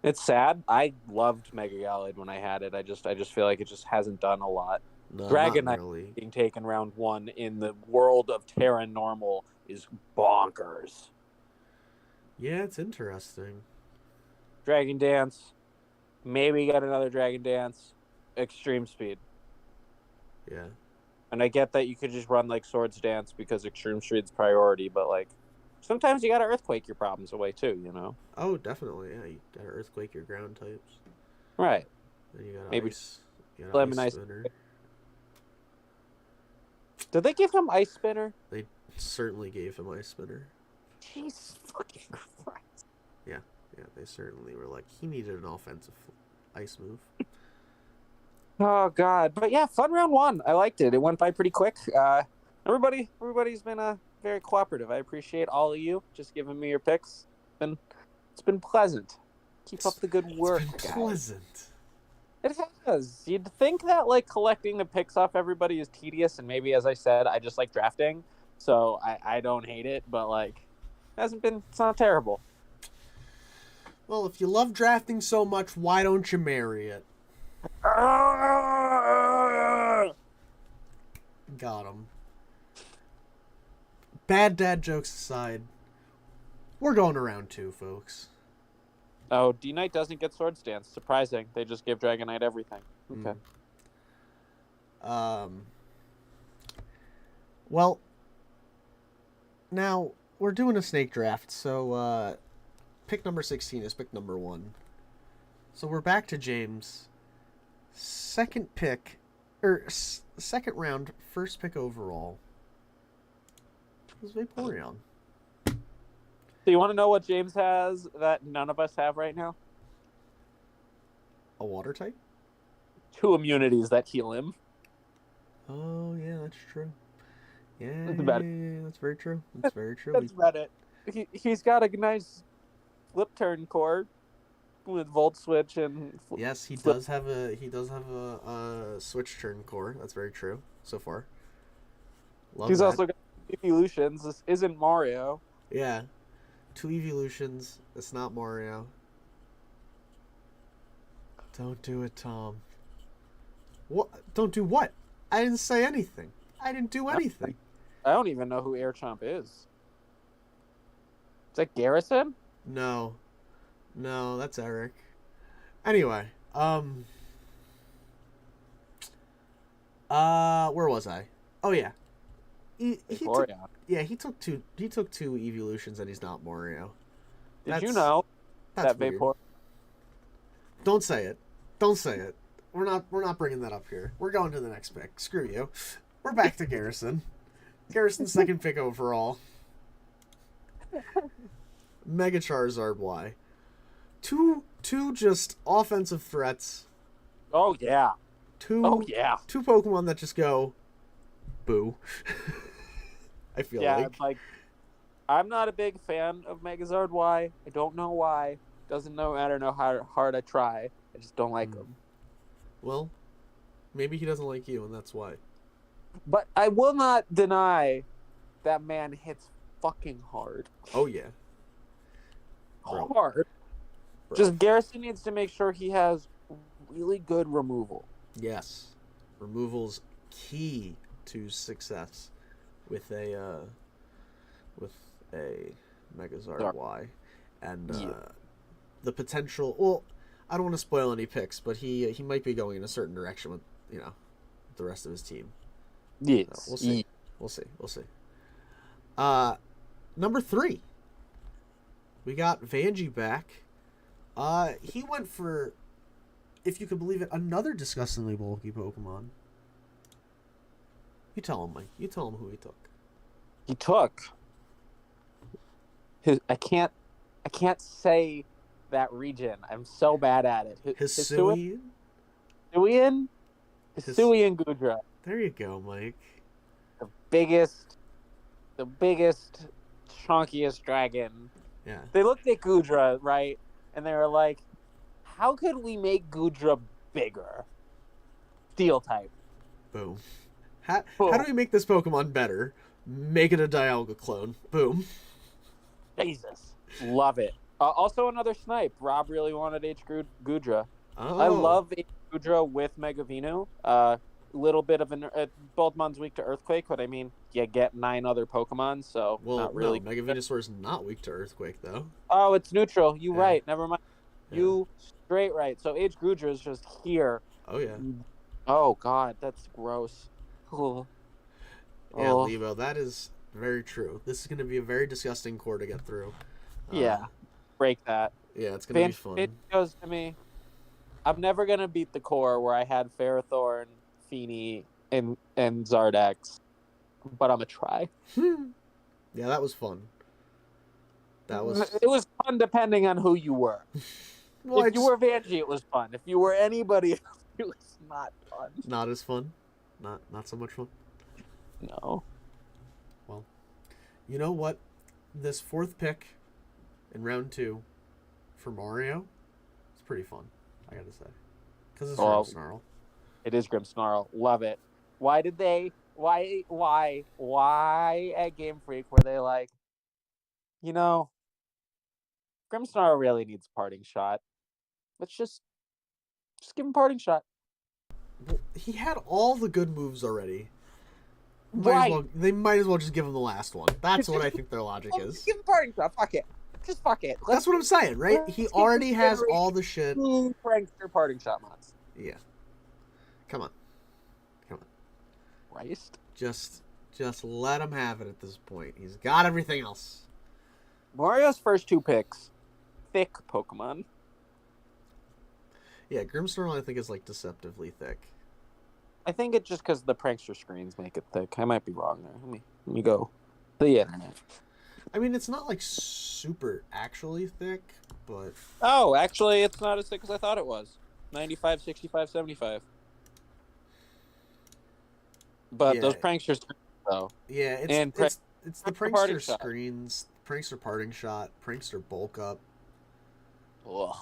It's sad. I loved Mega Gallade when I had it. I just feel like it just hasn't done a lot. No, Dragonite really. being taken round 1 in the world of Terra Normal is bonkers. Yeah, it's interesting. Dragon Dance. Maybe get another Dragon Dance. Extreme Speed. Yeah. And I get that you could just run like Swords Dance because Extreme Speed's priority, but like sometimes you gotta Earthquake your problems away too, you know? Oh, definitely. Yeah, you got to earthquake your ground types. Right. Then you got Maybe ice. You got Lemon ice Ice. spinner. Did they give him Ice Spinner? They certainly gave him ice spinner. Jesus fucking Christ. Yeah, yeah. They certainly were like he needed an offensive ice move. Oh god. But yeah, fun round one. I liked it. It went by pretty quick. Everybody's been very cooperative. I appreciate all of you just giving me your picks. It's been pleasant. Keep up the good work, It's been guys. pleasant. It has. You'd think that like collecting the picks off everybody is tedious, and maybe, as I said, I just like drafting, so I don't hate it. But like, it's not terrible. Well, if you love drafting so much, why don't you marry it? Got him. Bad dad jokes aside, we're going to round 2, folks. Oh, D Knight doesn't get Swords Dance. Surprising. They just give Dragon Knight everything. Okay. Well, now we're doing a snake draft, so pick number 16 is pick number 1. So we're back to James. Second pick, second round, first pick overall is Vaporeon. So you want to know what James has that none of us have right now? A water type? 2 immunities that heal him. Oh, yeah, that's true. Yeah, That's about that's very true. That's very true. That's about it. He's got a nice flip turn core with Volt Switch and Yes, he does have a switch turn core. That's very true so far. Love He's that. also got evolutions. This isn't Mario. Yeah. 2 evolutions. It's not Mario. Don't do it, Tom. What? Don't do what? I didn't say anything. I didn't do anything. I don't even know who Air Chomp is. Is that Garrison? No. No, that's Eric. Anyway, where was I? Oh yeah. He took, he took two evolutions and he's not Mario. Did you know that weird. Vapor? Don't say it. Don't say it. We're not bringing that up here. We're going to the next pick. Screw you. We're back to Garrison. Garrison's second pick overall. Mega Charizard Y. Two just offensive threats. Oh yeah. Two Pokemon that just go boo. I feel like. Like I'm not a big fan of Megazord Y. I don't know why. Doesn't matter how hard I try. I just don't like him. Well, maybe he doesn't like you, and that's why. But I will not deny that man hits fucking hard. Oh yeah. Bro. Hard. Bro. Just Garrison needs to make sure he has really good removal. Yes. Removal's key to success with a Megazord Y. And the potential, well, I don't want to spoil any picks, but he might be going in a certain direction with, the rest of his team. Yes. So we'll see. We'll see. Number 3. We got Vanjie back. He went for, if you could believe it, another disgustingly bulky Pokemon. You tell him, Mike. You tell him who he took. He took his. I can't say that region. I'm so bad at it. Hisuian? Hisuian Gudra. There you go, Mike. The biggest, chunkiest dragon. Yeah. They looked at Gudra, right? And they were like, how could we make Gudra bigger? Steel type. Boom. How do we make this Pokemon better? Make it a Dialga clone. Boom. Jesus. Love it. Also another snipe. Rob really wanted H. Gudra. Oh. I love H. Gudra with Megavinu. little bit of both Mon's weak to Earthquake, but I mean, you get 9 other Pokemon, so Well, not no, really. Mega Venusaur is not weak to Earthquake, though. Oh, it's neutral. You Yeah. right. Never mind. Yeah. You straight right. So Age Grudra is just here. Oh, yeah. Oh, God. That's gross. Oh. Yeah, Oh. Levo, that is very true. This is going to be a very disgusting core to get through. Yeah. Break that. Yeah, it's going to be fun. It goes to me. I'm never going to beat the core where I had Ferrothorn, Feeny, and Zardex, but I'm going to try. Yeah, that was fun. It was fun depending on who you were. Well, if you were Vanjie, it was fun. If you were anybody else, it was not fun. Not as fun? Not so much fun? No. Well, you know what? This 4th pick in round 2 for Mario is pretty fun, I gotta say. Because it's Grimmsnarl. It is Grimmsnarl. Love it. Why did they... Why at Game Freak were they like, you know, Grimmsnarl really needs a parting shot. Let's just give him a parting shot. Well, he had all the good moves already. They might as well just give him the last one. That's what I think their logic is. Give him a parting shot. Fuck it. Just fuck it. That's what I'm saying, right? He already has all the shit. Prankster parting shot mods. Yeah. Come on. Christ. Just let him have it at this point. He's got everything else. Mario's first 2 picks, thick Pokemon. Yeah, Grimmsnarl I think is like deceptively thick. I think it's just because the prankster screens make it thick. I might be wrong there. Let me go to the internet. I mean, it's not like super actually thick, but... Oh, actually, it's not as thick as I thought it was. 95, 65, 75. But those prankster screens, though. Yeah, it's the prankster screens, prankster parting shot, prankster bulk up. Ugh.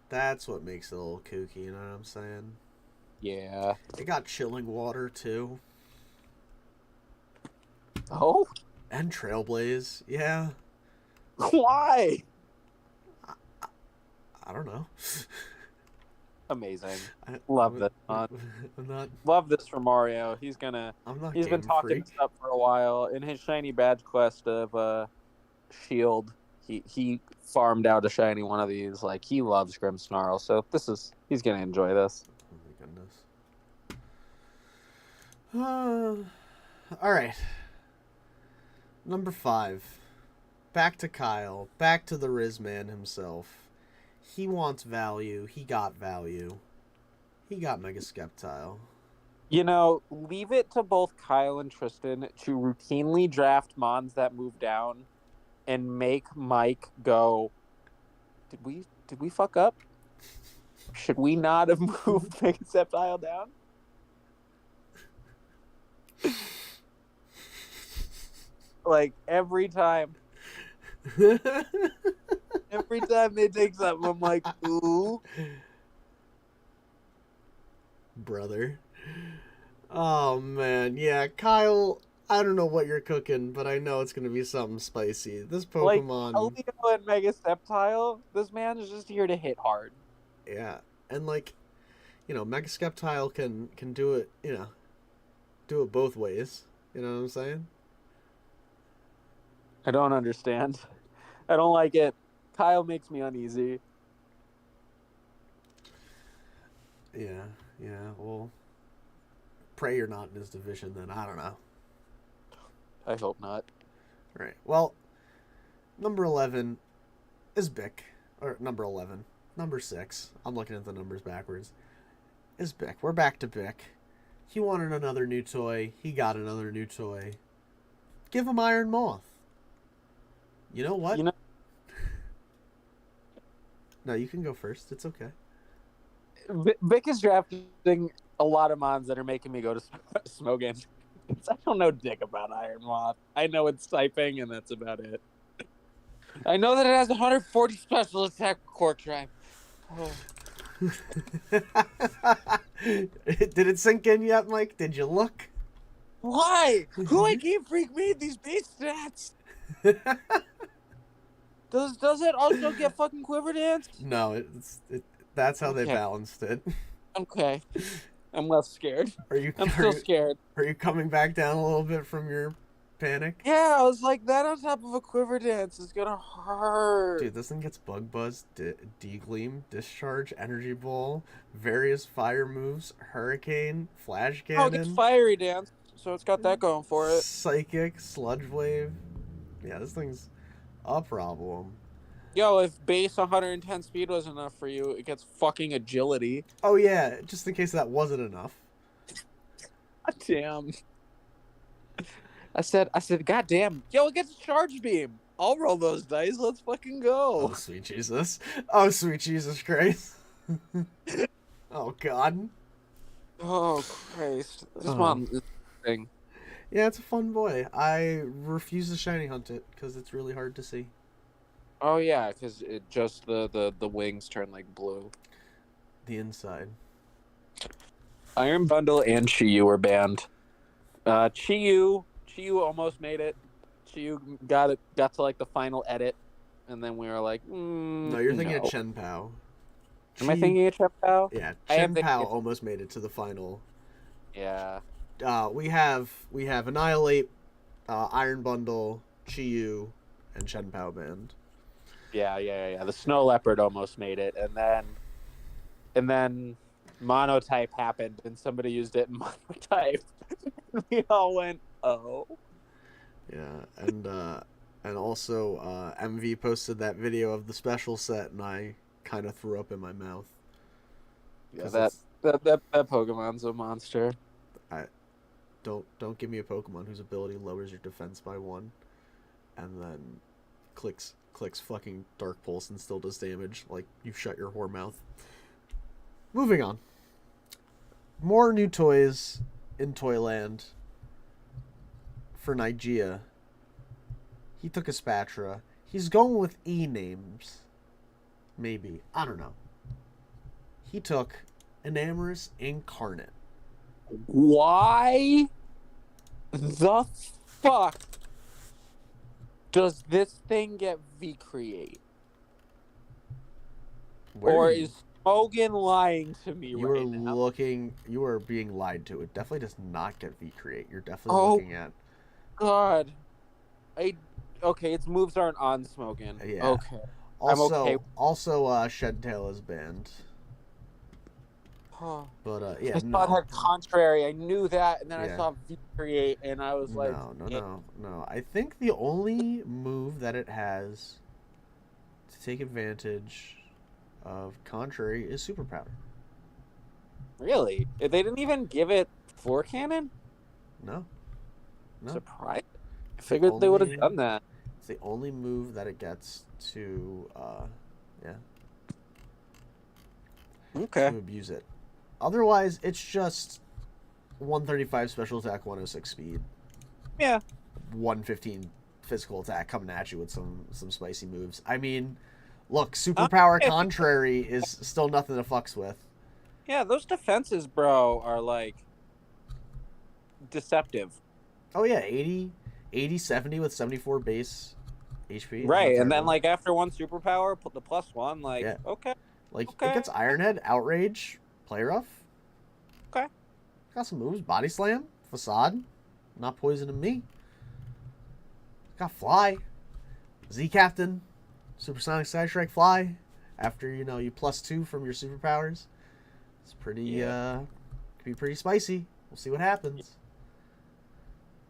That's what makes it a little kooky, you know what I'm saying? Yeah. It got chilling water, too. Oh? And Trailblaze, yeah. Why? I don't know. Amazing. Love this. Love this for Mario. He's been talking stuff for a while. In his shiny badge quest of Shield, he farmed out a shiny one of these. Like, he loves Grimmsnarl, so he's gonna enjoy this. Oh my goodness. Alright. Number 5. Back to Kyle. Back to the Rizman himself. He wants value. He got value. He got Mega Sceptile. You know, leave it to both Kyle and Tristan to routinely draft mons that move down and make Mike go, did we fuck up? Should we not have moved Mega Sceptile down? Like, every time they take something, I'm like, ooh. Brother. Oh, man. Yeah, Kyle, I don't know what you're cooking, but I know it's going to be something spicy. This Pokemon... Like, Aleo and Mega Sceptile, this man is just here to hit hard. Yeah. And, like, you know, Mega Sceptile can do it, do it both ways. You know what I'm saying? I don't understand. I don't like it. Kyle makes me uneasy. Yeah, well, pray you're not in his division then. I don't know. I hope not. All right. Well, number 11 is Bick. Or number 11. Number 6. I'm looking at the numbers backwards. Is Bick. We're back to Bick. He wanted another new toy. He got another new toy. Give him Iron Moth. You know what? No, you can go first. It's okay. Vic is drafting a lot of mons that are making me go to Smogon. I don't know dick about Iron Moth. I know it's typing, and that's about it. I know that it has 140 special attack Quark Drive. Oh. Did it sink in yet, Mike? Did you look? Why? Who at Game Freak made these base stats? Does it also get fucking Quiver Dance? No, that's how they balanced it. Okay. I'm less scared. Are you I'm are still you, scared. are you coming back down a little bit from your panic? Yeah, I was like, that on top of a quiver dance is gonna hurt. Dude, this thing gets Bug Buzz, D-Gleam, Discharge, Energy Ball, various fire moves, Hurricane, Flash Oh, it gets Cannon, fiery dance, so it's got that going for it. Psychic, Sludge Wave. Yeah, this thing's a problem. Yo, if base 110 speed was enough for you, it gets fucking agility. Oh yeah, just in case that wasn't enough. God damn. I said, God damn. Yo, it gets a charge beam. I'll roll those dice. Let's fucking Oh go. sweet Jesus. Oh sweet Jesus Christ. Oh god. Oh Christ. This Oh. one is thing. Yeah, it's a fun boy. I refuse to shiny hunt it because it's really hard to see. Oh yeah, because it just the wings turn like blue. The inside. Iron Bundle and Chiyu were banned. Chiyu almost made it. Chiyu got to like the final edit, and then we were like, No, you're thinking of Chen Pao. Am I thinking of Chen Pao? Yeah, I am Chen thinking Pao of- almost made it to the final. Yeah. We have Annihilate, Iron Bundle, Chiyu, and Chen Pao banned. Yeah. The Snow Leopard almost made it, and then Monotype happened, and somebody used it in Monotype. We all went, oh. Yeah, and also MV posted that video of the special set, and I kind of threw up in my mouth. Yeah, 'Cause that Pokemon's a monster. don't give me a Pokemon whose ability lowers your defense by 1, and then clicks fucking Dark Pulse and still does damage. Like, you shut your whore mouth. Moving on. More new toys in Toyland for Nigeria. He took a Spatra. He's going with E names. Maybe. I don't know. He took Enamorous Incarnate. Why the fuck does this thing get V-Create? Or is Smogan lying to me right now? You are being lied to. It definitely does not get V-Create. You're definitely Oh. looking at... God. Okay, its moves aren't on Smogan. Yeah. Okay. Also, I'm okay. Shentail is banned. Huh. But, yeah, I saw it had Contrary. I knew that, and then Yeah. I saw V-Create, and I was like... No. I think the only move that it has to take advantage of Contrary is Superpower. Really? They didn't even give it Floor Cannon? No. Surprised. I figured they would have done that. It's the only move that it gets to, Okay. to abuse it. Otherwise, it's just 135 special attack, 106 speed. Yeah. 115 physical attack coming at you with some spicy moves. I mean, look, Superpower Contrary is still nothing to fucks with. Yeah, those defenses, bro, are like deceptive. Oh yeah, 80, 70 with 74 base HP. Right, and then like after one superpower, put the +1, like, Yeah. okay. Like, Okay. it gets Iron Head, Outrage, Play Rough. Okay. Got some moves. Body Slam, Facade, Not Poisoning Me. Got Fly, Z Captain, Supersonic Side Strike Fly. After, you +2 from your superpowers. It's pretty, could be pretty spicy. We'll see what happens.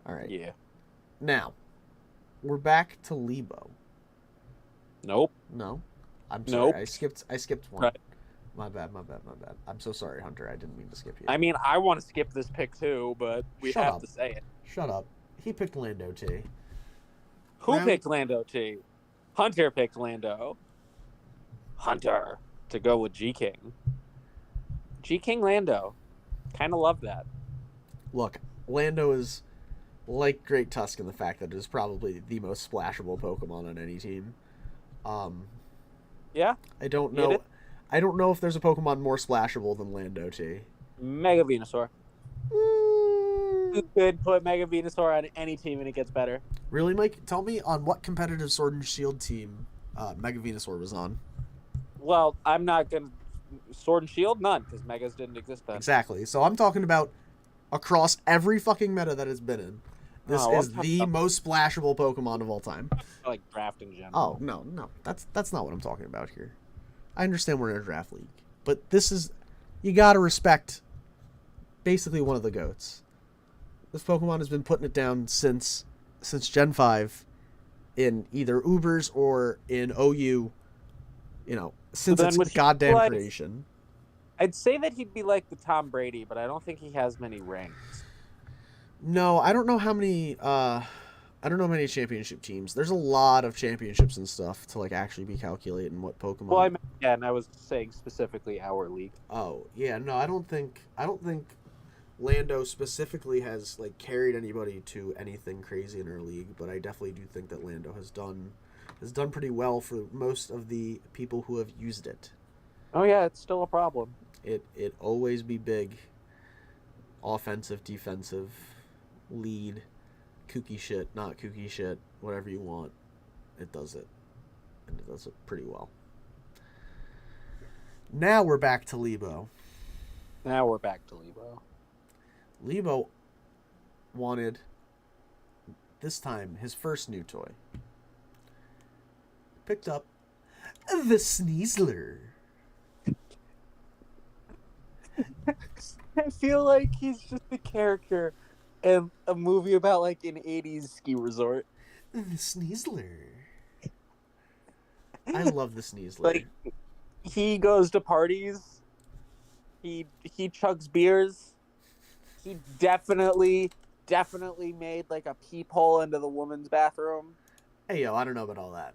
Alright. Yeah. Now, we're back to Lebo. Nope. No. I'm sorry. Nope. I skipped one. Right. My bad. I'm so sorry, Hunter. I didn't mean to skip you. I mean, I want to skip this pick too, but we Shut have up. to say it. Shut up. He picked Lando T. Who Round- picked Lando T? Hunter picked Lando. Hunter to go with G King. G King Lando. Kind of love that. Look, Lando is like Great Tusk in the fact that it is probably the most splashable Pokemon on any team. Yeah. I don't It know. is. I don't know if there's a Pokemon more splashable than Lando T. Mega Venusaur. Mm, You could put Mega Venusaur on any team and it gets better. really, Mike? Tell me on what competitive Sword and Shield team Mega Venusaur was on. Well, I'm not going to Sword and Shield, none, because Megas didn't exist then. Exactly. So I'm talking about across every fucking meta that it's been in. This Oh, I'm is talking the about most splashable Pokemon of all time. like draft in Oh, general. no. That's not what I'm talking about here. I understand we're in a draft league, but this is, you gotta respect basically one of the GOATs. This Pokemon has been putting it down since Gen 5 in either Ubers or in OU, So since then, its would he be goddamn like? creation. I'd say that he'd be like the Tom Brady, but I don't think he has many rings. No, I don't know how many I don't know many championship teams. There's a lot of championships and stuff to like actually be calculating what Well, I Pokemon. meant, yeah, and I was saying specifically our league. Oh, yeah, no, I don't think Lando specifically has like carried anybody to anything crazy in our league, but I definitely do think that Lando has done pretty well for most of the people who have used it. Oh yeah, it's still a problem. It always be big, offensive, defensive, lead, kooky shit, not kooky shit, whatever you want. It does it, and it does it pretty well. Now we're back to Lebo. Now we're back to Lebo. Lebo wanted this time his first new toy. Picked up the Sneasler. I feel like he's just a character in a movie about like an '80s ski resort. The Sneasler. I love the Sneasler. Like he goes to parties. He chugs beers. He definitely made like a peephole into the woman's bathroom. Hey yo, I don't know about all that.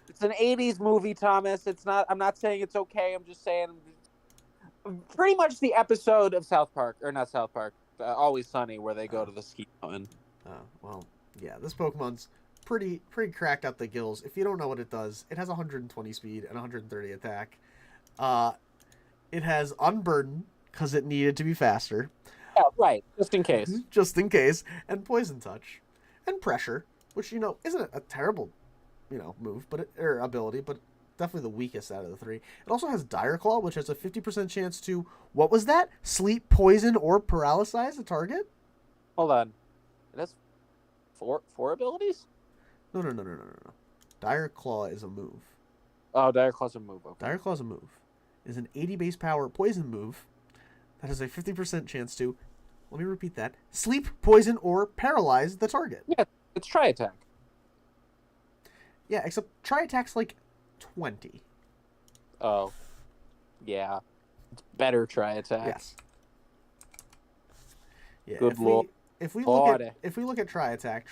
It's an '80s movie, Thomas. It's not. I'm not saying it's okay. I'm just saying. Pretty much the episode of South Park, or not South Park, Always Sunny, where they go to the ski mountain. Well, yeah, this Pokemon's pretty cracked out the gills. If you don't know what it does, it has 120 speed and 130 attack. It has Unburden because it needed to be faster. Yeah, right. Just in case. Just in case, and Poison Touch, and Pressure, which isn't a terrible, move, or ability, but definitely the weakest out of the three. It also has Dire Claw, which has a 50% chance to, what was that? Sleep, poison, or paralyze the target? Hold on. It has four abilities? No. Dire Claw is a move. Oh, Dire Claw's a move. Okay. Dire Claw is a move. Is an 80 base power poison move that has a 50% chance to, let me repeat that, sleep, poison, or paralyze the target. Yeah, it's Tri Attack. Yeah, except Tri Attack's like 20. Oh. Yeah. It's better Tri Attack. Yes. Yeah, Good lord. if we look at Tri Attack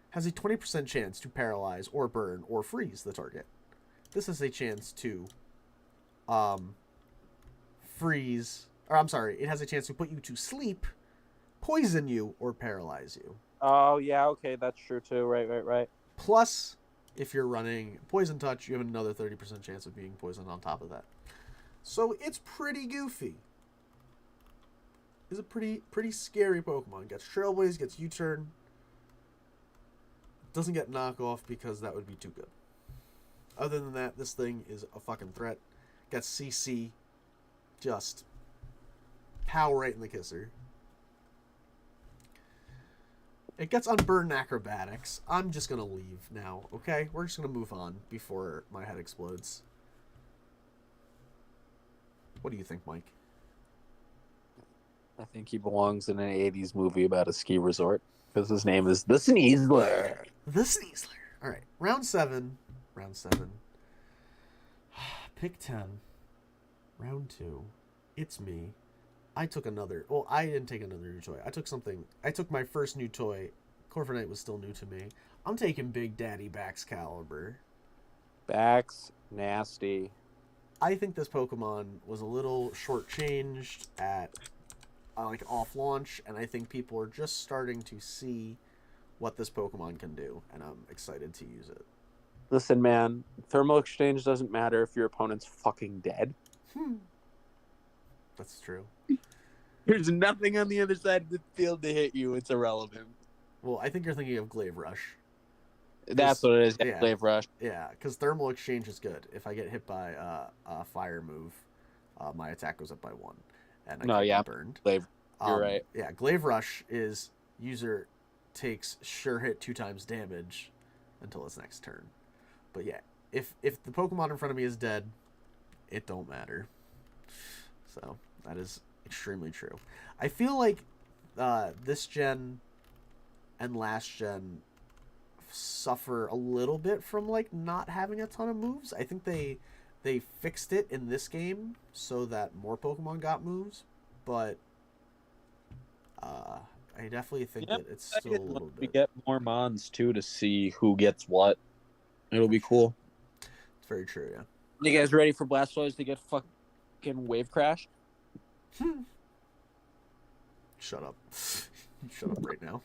has a 20% chance to paralyze or burn or freeze the target. This has a chance to freeze, or I'm sorry, it has a chance to put you to sleep, poison you, or paralyze you. Oh, yeah, okay, that's true too. Right. Plus, if you're running Poison Touch, you have another 30% chance of being poisoned on top of that. So it's pretty goofy. It's a pretty scary Pokemon. Gets Trailblaze, gets U-Turn. Doesn't get Knockoff because that would be too good. Other than that, this thing is a fucking threat. Gets CC. Just power right in the kisser. It gets Unburdened Acrobatics. I'm just going to leave now, okay? We're just going to move on before my head explodes. What do you think, Mike? I think he belongs in an '80s movie about a ski resort because his name is the Sneasler. The Sneasler. All right, round 7. Pick 10. Round 2. It's me. I took another. Well, I didn't take another new toy. I took my first new toy. Corviknight was still new to me. I'm taking Big Daddy Baxcalibur. Bax nasty. I think this Pokemon was a little shortchanged at off launch, and I think people are just starting to see what this Pokemon can do, and I'm excited to use it. Listen, man, thermal exchange doesn't matter if your opponent's fucking dead. That's true. There's nothing on the other side of the field to hit you. It's irrelevant. Well, I think you're thinking of Glaive Rush. That's what it is. Yeah, Yeah, Glaive Rush. yeah, because thermal exchange is good. If I get hit by a fire move, my attack goes up by 1, and I No, can't yeah, get burned. Glaive. You're right. Yeah, Glaive Rush is user takes sure hit 2 times damage until its next turn. But yeah, if the Pokemon in front of me is dead, it don't matter. So that is extremely true. I feel like this gen and last gen suffer a little bit from like not having a ton of moves. I think they fixed it in this game so that more Pokemon got moves, but I definitely think Yeah, that it's still a little we bit. get more mons too to see who gets what. It'll be cool. It's very true, yeah. You guys ready for Blastoise to get fucking wave crashed? Shut up. Shut up right now.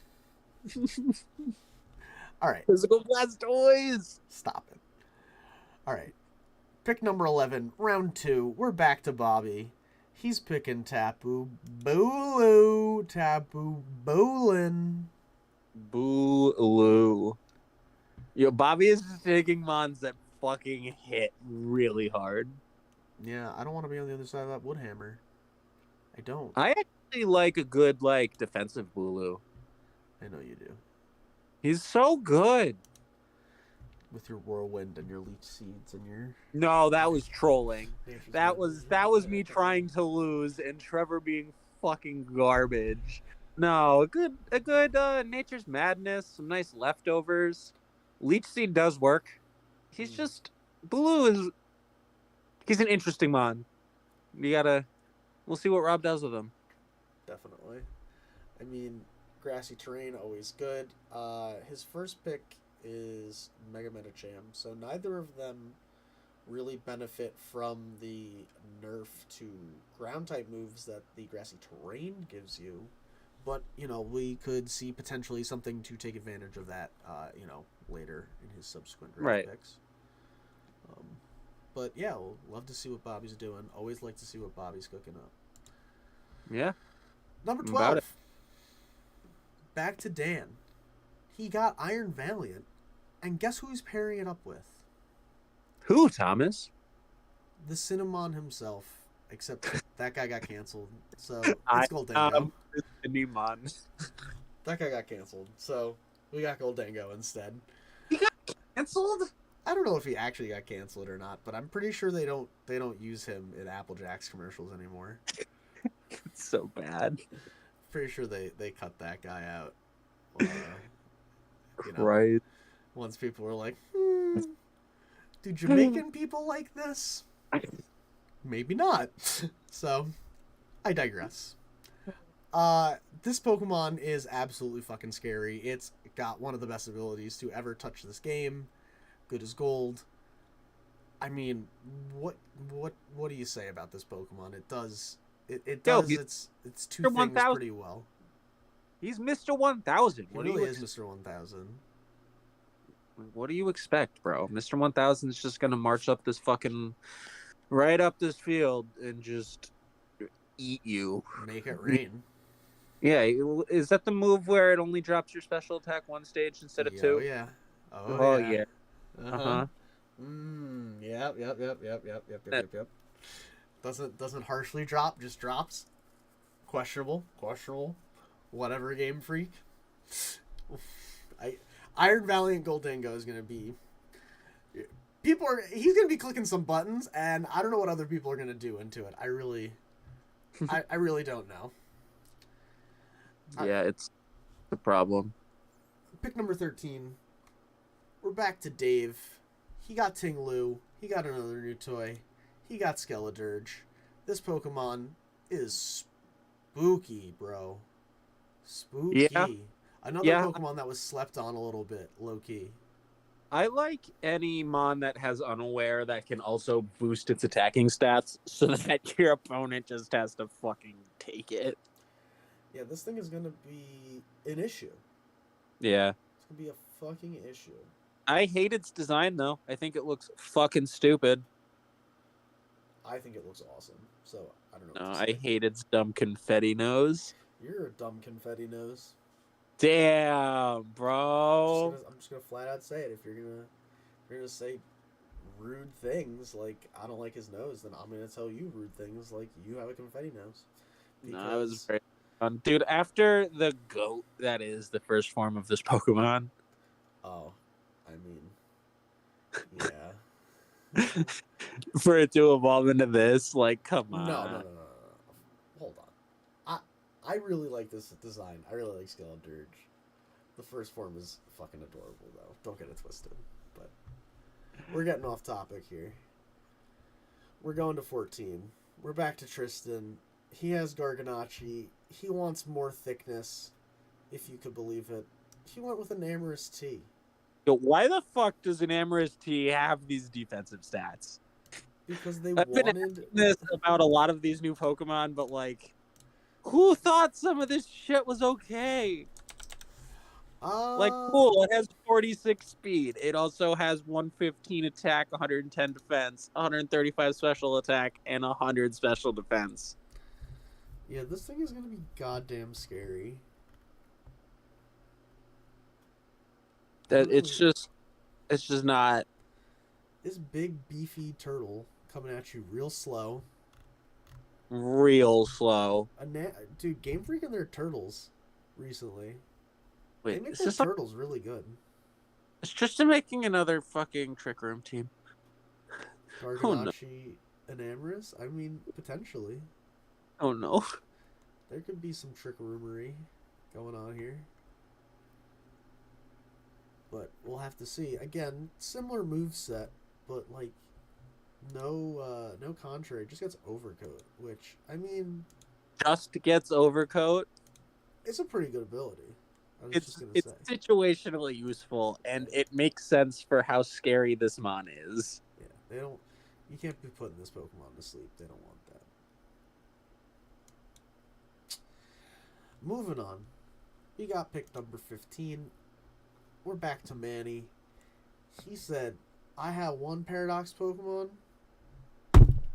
All right. Physical Blastoise! Stop it. All right. Pick number 11, round 2. We're back to Bobby. He's picking Tapu Bulu. Tapu Bolin. Boo-loo. Yo, Bobby is just taking mons that fucking hit really hard. Yeah, I don't want to be on the other side of that wood hammer. I don't. I actually like a good, like, defensive Bulu. I know you do. He's so good. With your whirlwind and your leech seeds and your. No, that was trolling. Nature's That Mind. was me trying to lose and Trevor being fucking garbage. No, a good Nature's Madness, some nice leftovers. Leech Seed does work. He's just he's an interesting mon. We'll see what Rob does with him. Definitely. I mean, grassy terrain always good. His first pick is Mega Medicham, so neither of them really benefit from the nerf to ground type moves that the grassy terrain gives you. But, we could see potentially something to take advantage of that, later in his subsequent draft Right. picks. But yeah, we'll love to see what Bobby's doing. Always like to see what Bobby's cooking up. Yeah. Number About 12. it. Back to Dan. He got Iron Valiant, and guess who he's pairing it up with? Who, Thomas? The Cinnamon himself. Except that guy got canceled, so I- it's Goldango. The new mon. That guy got canceled, so we got Goldango instead. Cancelled? I don't know if he actually got canceled or not, but I'm pretty sure they don't use him in Applejack's commercials anymore. It's so bad. Pretty sure they cut that guy out. Right. Once people were like, do Jamaican people like this? Maybe not. So, I digress. This Pokemon is absolutely fucking scary. It's got one of the best abilities to ever touch this game. Good as gold. I mean, what do you say about this Pokemon? It does its two things 1000. pretty well. He's Mr. 1000. He really is Mr. 1000. What do you expect, bro? Mr. 1000 is just gonna march up this fucking right up this field and just eat you. Make it rain. Yeah, is that the move where it only drops your special attack one stage instead of two? Oh yeah. Oh yeah. Uh-huh. Yep. Doesn't harshly drop, just drops. Questionable. Whatever, Game Freak. Iron Valiant Goldango is gonna be. He's gonna be clicking some buttons, and I don't know what other people are gonna do into it. I really don't know. Yeah, it's the problem. Pick number 13. We're back to Dave. He got Tinglu. He got another new toy. He got Skeledirge. This Pokemon is spooky, bro. Spooky. Yeah. Another Pokemon that was slept on a little bit, low-key. I like any mon that has Unaware that can also boost its attacking stats so that your opponent just has to fucking take it. Yeah, this thing is going to be an issue. Yeah. It's going to be a fucking issue. I hate its design, though. I think it looks fucking stupid. I think it looks awesome. So, I don't know. No, I hate its dumb confetti nose. You're a dumb confetti nose. Damn, bro. I'm just gonna flat out say it. If you're gonna say rude things like I don't like his nose, then I'm gonna tell you rude things like you have a confetti nose. No, I was Because very fun. Dude, after the goat that is the first form of this Pokemon, oh, I mean, yeah. for it to evolve into this, like, come No, no, on. no, no, no, no. Hold on. I really like this design. I really like Skeledirge. The first form is fucking adorable, though. Don't get it twisted. But we're getting off topic here. We're going to 14. We're back to Tristan. He has Garganacci. He wants more thickness, if you could believe it. He went with an Amorous T. Yo, why the fuck does an Amorous T have these defensive stats? Because they I've been wanted. asking this about a lot of these new Pokemon, but like, who thought some of this shit was okay? Like, cool, it has 46 speed. It also has 115 attack, 110 defense, 135 special attack, and 100 special defense. Yeah, this thing is gonna be goddamn scary. That Really, it's just not this big beefy turtle coming at you real slow. real slow. Dude, Game Freak and their turtles recently. They Wait, make is their this like, turtles really good. it's just making another fucking Trick Room team? Oh no. Garganacci and Amorous? I mean, potentially. Oh no. There could be some trickeromery going on here. But we'll have to see. Again, similar move set, but like no contrary. Just gets overcoat, which I mean, Just gets overcoat. it's a pretty good ability. I was just gonna It's say. situationally useful, and it makes sense for how scary this mon is. Yeah, they don't. You can't be putting this Pokemon to sleep. They don't want that. Moving on. We got pick number 15. We're back to Manny. He said, I have one Paradox Pokemon.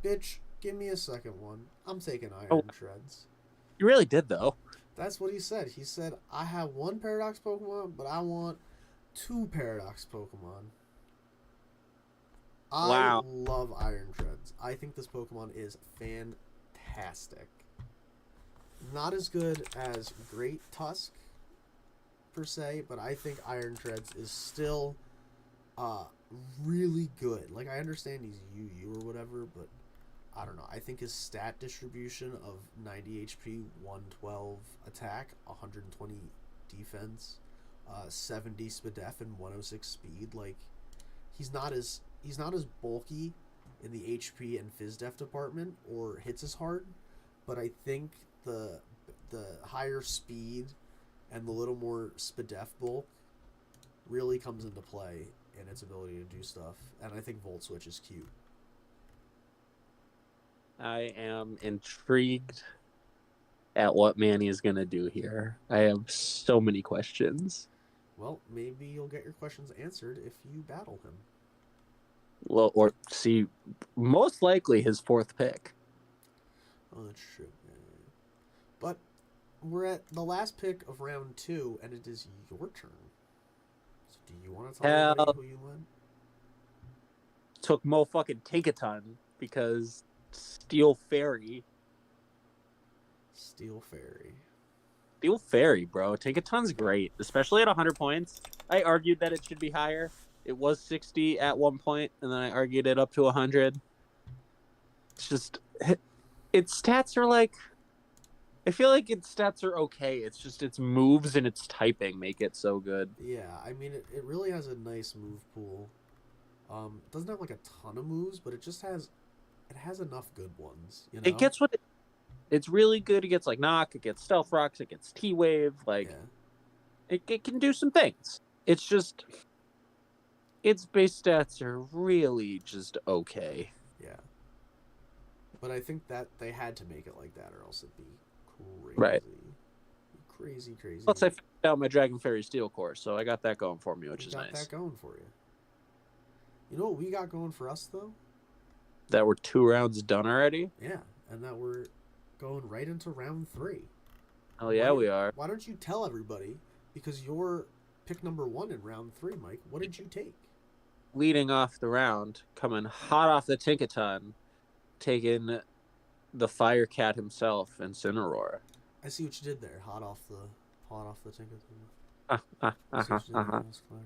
Bitch, give me a second one. I'm taking Iron Treads. You really did, though. That's what he said. He said, I have one Paradox Pokemon, but I want two Paradox Pokemon. Wow. I love Iron Treads. I think this Pokemon is fantastic. Not as good as Great Tusk, per se, but I think Iron Treads is still really good. Like, I understand he's UU or whatever, but I don't know. I think his stat distribution of 90 HP, 112 attack, 120 defense, 70 SPDF, and 106 speed, like, he's not as bulky in the HP and PhysDef department or hits as hard, but I think the higher speed and the little more SPDF bulk really comes into play in its ability to do stuff. And I think Volt Switch is cute. I am intrigued at what Manny is going to do here. I have so many questions. Well, maybe you'll get your questions answered if you battle him. Well, or see, most likely his fourth pick. Oh, that's true. But we're at the last pick of round 2, and it is your turn. So do you want to tell everybody who you went? Took Mo fucking Tinkaton because Steel Fairy. Steel Fairy. Steel Fairy, bro. Tinkaton's great, especially at 100 points. I argued that it should be higher. It was 60 at one point, and then I argued it up to 100. It's just, its stats are like, I feel like its stats are okay. It's just its moves and its typing make it so good. Yeah, I mean, it really has a nice move pool. It doesn't have like a ton of moves, but it has enough good ones. You know? It gets what it's really good. It gets like Knock, it gets Stealth Rocks, it gets T-Wave. Like, yeah. It can do some things. It's just, its base stats are really just okay. Yeah. But I think that they had to make it like that, or else it'd be crazy. Right. Crazy. Plus, I found out my Dragon Fairy Steel Core, so I got that going for me, which is nice. Got that going for you. You know what we got going for us, though? That we're 2 rounds done already? Yeah, and that we're going right into round 3. Oh, yeah, we are. Why don't you tell everybody because you're pick number 1 in round 3, Mike. What did you take? Leading off the round, coming hot off the Tinkaton, taking the Fire Cat himself, Incineroar. I see what you did there. Hot off the ticket. Uh-huh, I see what you did there. uh-huh. That's clever.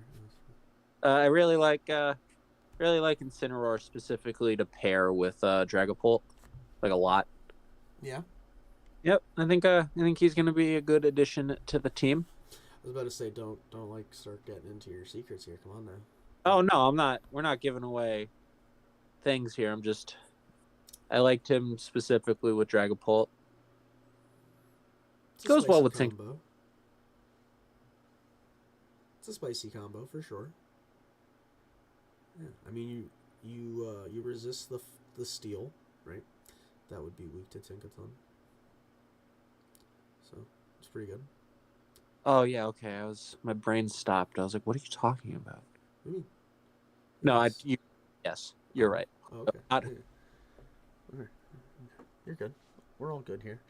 I really like Incineroar specifically to pair with Dragapult, like a lot. Yeah. Yep, I think he's gonna be a good addition to the team. I was about to say, don't like start getting into your secrets here. Come on now. Oh no, I'm not. We're not giving away things here. I liked him specifically with Dragapult. It's a Goes well spicy with Tink. combo. It's a spicy combo for sure. Yeah, I mean you resist the steel, right? That would be weak to Tinkaton. So it's pretty good. Oh yeah, okay. My brain stopped. I was like, "What are you talking about?" Ooh. No, Yes. yes, you're right. Oh, okay. Not- Yeah. Okay. You're good. We're all good here.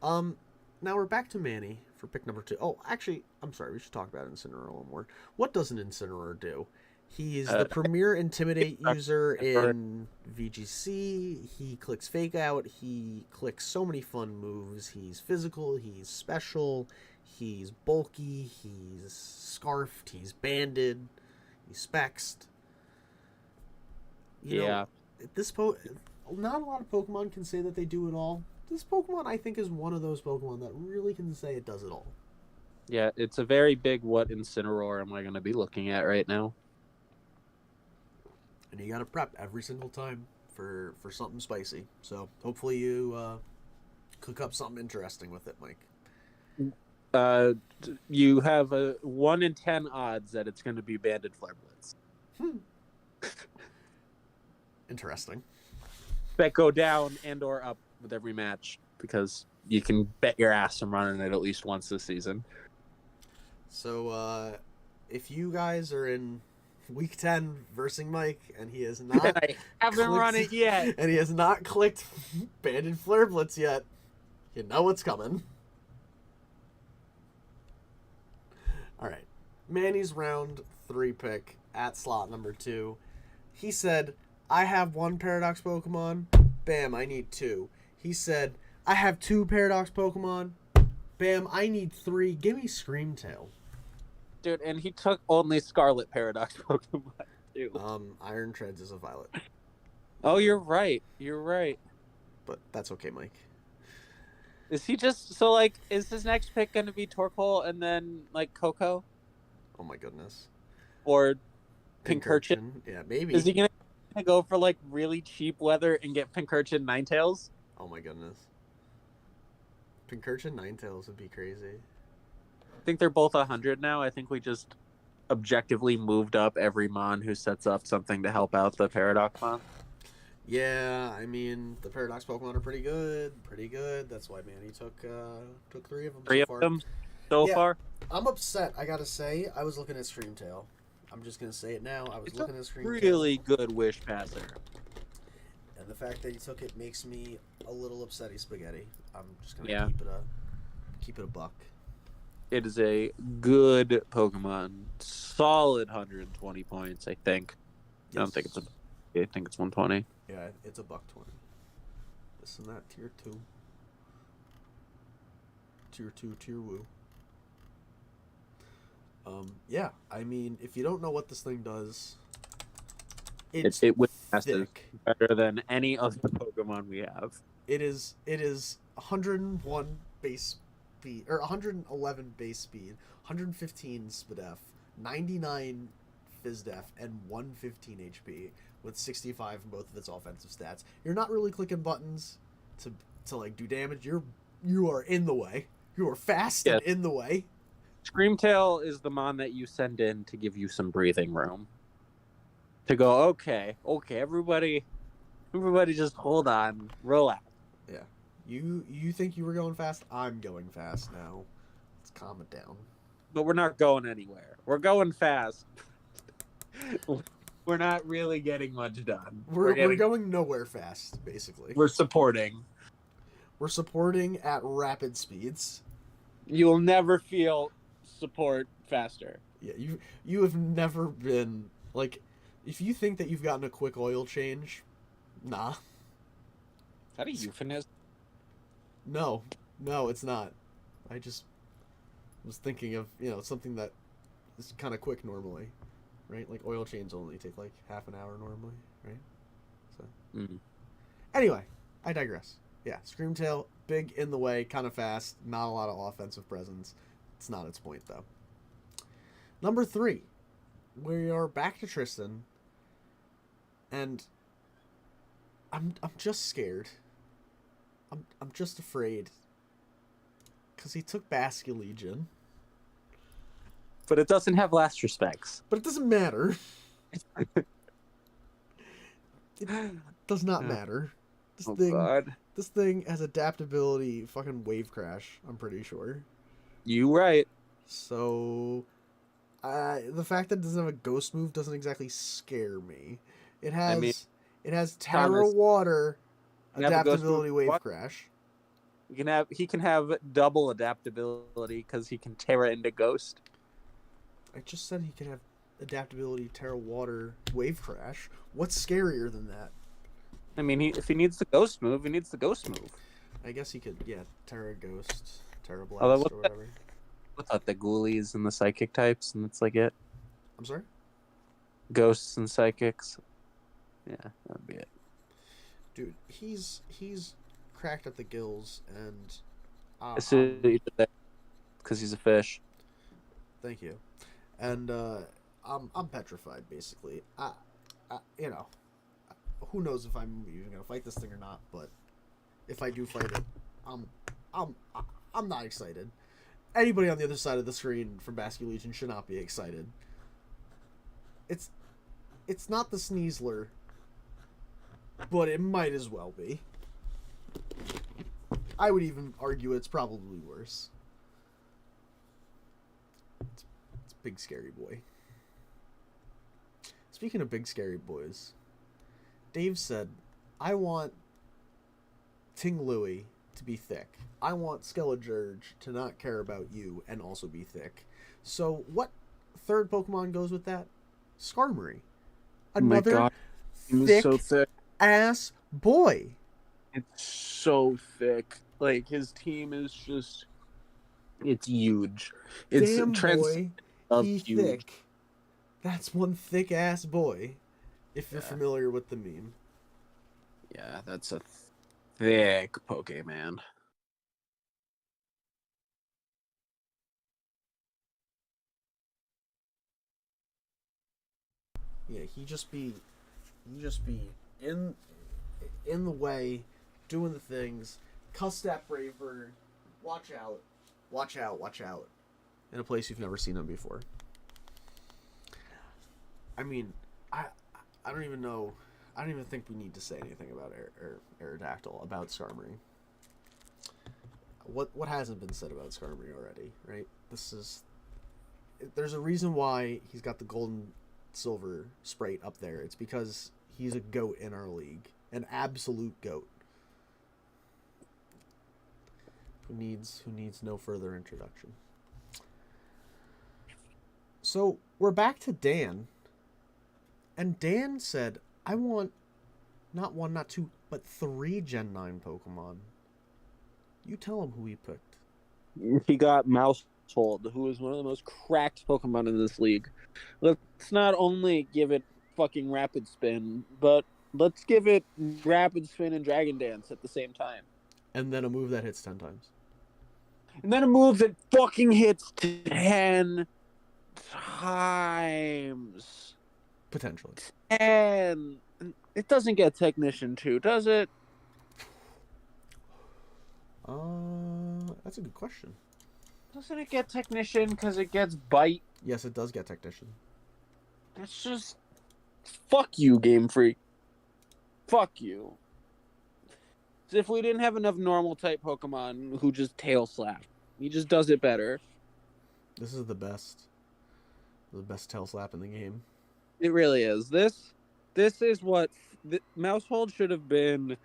Now we're back to Manny for pick number 2. Oh, actually, I'm sorry. We should talk about Incineroar a little more. What does an Incineroar do? He is the premier Intimidate user in VGC. He clicks Fake Out. He clicks so many fun moves. He's physical. He's special. He's bulky. He's scarfed. He's banded. He's spexed. You know, not a lot of Pokemon can say that they do it all. This Pokemon, I think, is one of those Pokemon that really can say it does it all. Yeah, it's a very big what Incineroar am I going to be looking at right now? And you got to prep every single time for something spicy. So hopefully you cook up something interesting with it, Mike. You have a 1 in 10 odds that it's going to be Banded Flare Blitz. Interesting. That go down and or up with every match because you can bet your ass I'm running it at least once this season. So if you guys are in week 10 versing Mike and he has not I haven't run it yet. And he has not clicked Banded Flare Blitz yet, you know what's coming. Alright. Manny's round 3 pick at slot number 2. He said, I have 1 Paradox Pokemon. Bam, I need 2. He said, I have 2 Paradox Pokemon. Bam, I need 3. Give me Screamtail. Dude, and he took only Scarlet Paradox Pokemon, too. Iron Treads is a Violet. Oh, you're right. You're right. But that's okay, Mike. Is he just... So, like, is his next pick going to be Torkoal and then, like, Coco? Oh, my goodness. Or Pincurchin? Yeah, maybe. Is he going to go for, like, really cheap weather and get Pincurchin Ninetales? Oh, my goodness. Pincurchin Ninetales would be crazy. I think they're both 100 now. I think we just objectively moved up every Mon who sets up something to help out the Paradox Mon. Yeah, I mean, the Paradox Pokemon are pretty good. Pretty good. That's why Manny took 3 of them Three so of far. them so Yeah. far? I'm upset, I gotta say. I was looking at Screamtail. I'm just gonna say it now. I was It's looking at a Screamtail. really good Wish Passer. And the fact that he took it makes me a little upsetty spaghetti. I'm just gonna Yeah. keep it a buck. It is a good Pokemon. Solid 120 points, I think. I don't think it's I think it's 120. Yeah, it's a buck 20. This and that, tier 2. Tier 2, tier woo. Yeah, I mean, if you don't know what this thing does, It Wish Passes thick. better than any other Pokemon we have. It is 101 base speed, or 111 base speed, 115 SPDF, 99 FizzDef, and 115 HP with 65 in both of its offensive stats. You're not really clicking buttons to like do damage. You are in the way. You are fast and in the way. Screamtail is the Mon that you send in to give you some breathing room. To go, okay, everybody just hold on, relax. Yeah. You think you were going fast? I'm going fast now. Let's calm it down. But we're not going anywhere. We're going fast. We're not really getting much done. We're going nowhere fast, basically. We're supporting. We're supporting at rapid speeds. You'll never feel support faster. Yeah, you have never been like, if you think that you've gotten a quick oil change, nah. Is that a euphemism? No, it's not. I just was thinking of something that is kind of quick normally, right? Like oil changes only take like half an hour normally, right? So anyway, I digress. Yeah, Screamtail, big in the way, kind of fast, not a lot of offensive presence. It's not its point though. Number 3, we are back to Tristan, and I'm just scared. I'm just afraid. Because he took Basculegion. But it doesn't have last respects. But it doesn't matter. It does not matter. This thing has adaptability fucking wave crash, I'm pretty sure. You right. So the fact that it doesn't have a ghost move doesn't exactly scare me. It has Terra Water adaptability wave crash. He can have double adaptability because he can Terra into Ghost. I just said he can have adaptability Terra Water wave crash. What's scarier than that? I mean, if he needs the Ghost move, he needs the Ghost move. I guess he could, Terra Ghost, Terra Blast, or whatever. What's that? The Ghoulies and the Psychic types, and that's like it. I'm sorry? Ghosts and Psychics. Yeah, that would be it. Dude, he's cracked at the gills, and because he's a fish. Thank you. And I'm petrified, basically. Who knows if I'm even gonna fight this thing or not? But if I do fight it, I'm not excited. Anybody on the other side of the screen from Basculegion should not be excited. It's not the Sneasler, but it might as well be. I would even argue it's probably worse. It's Big Scary Boy. Speaking of Big Scary Boys, Dave said, I want Ting Louie to be thick. I want Skeledirge to not care about you and also be thick. So what third Pokemon goes with that? Skarmory. Another thick ass boy. It's so thick. Like, his team is just... It's huge. It's Damn boy, he huge. thick. That's one thick ass boy. If you're familiar with the meme. Yeah, that's a thick Pokemon. Yeah, he just be in the way, doing the things. Cuss that Bravebird. Watch out. In a place you've never seen him before. I mean, I don't even know. I don't even think we need to say anything about Aerodactyl, about Skarmory. What hasn't been said about Skarmory already, right? There's a reason why he's got the gold and silver sprite up there. It's because he's a goat in our league. An absolute goat. Who needs no further introduction. So we're back to Dan. And Dan said, I want not 1, not 2, but 3 Gen 9 Pokemon. You tell him who he picked. He got Mousehold, who is one of the most cracked Pokemon in this league. Let's not only give it fucking Rapid Spin, but let's give it Rapid Spin and Dragon Dance at the same time. And then a move that hits 10 times. And then a move that fucking hits 10 times. Potentially. And it doesn't get Technician too, does it? That's a good question. Doesn't it get Technician because it gets Bite? Yes, it does get Technician. That's just... Fuck you, Game Freak. Fuck you. As if we didn't have enough normal type Pokemon who just tail slap. He just does it better. This is the best. The best tail slap in the game. It really is. This is what... Mousehold should have been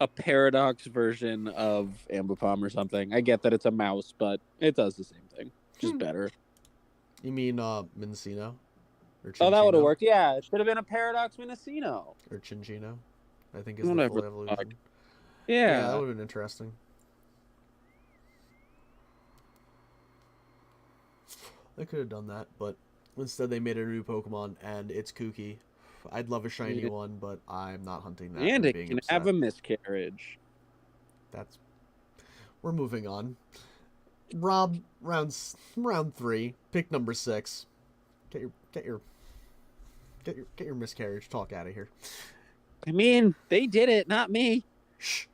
a Paradox version of Ambipom or something. I get that it's a mouse, but it does the same thing. Just better. You mean Mincino? Or Oh, that would have Chinchino? worked. Yeah, it should have been a Paradox Minocino. Or Chinchino, I think is the Whatever full the fuck. evolution. Yeah, that Yeah. would have been interesting. They could have done that, but instead they made a new Pokemon and it's kooky. I'd love a shiny Yeah. one, but I'm not hunting that And and it being can have upset. a miscarriage. That's We're moving on. Rob, round 3, pick number 6. Get your miscarriage talk out of here. I mean, they did it, not me. Shh.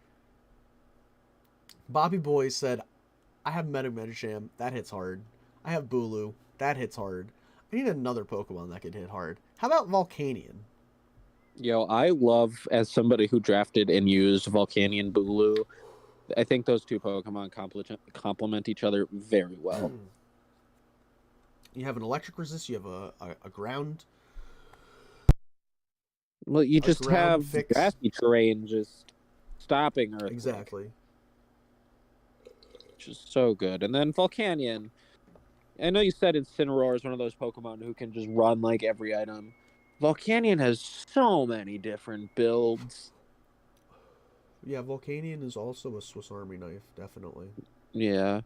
Bobby Boy said, I have Metacham, that hits hard. I have Bulu, that hits hard. I need another Pokemon that could hit hard. How about Volcanion? Yo, I love, as somebody who drafted and used Volcanion Bulu, I think those two Pokemon complement each other very well. You have an electric resist, you have a ground. Well, you just have fix. grassy terrain just stopping Earthquake. Exactly. Which is so good. And then Volcanion. I know you said Incineroar is one of those Pokemon who can just run like every item. Volcanion has so many different builds. Yeah, Volcanion is also a Swiss Army knife, definitely. Yeah.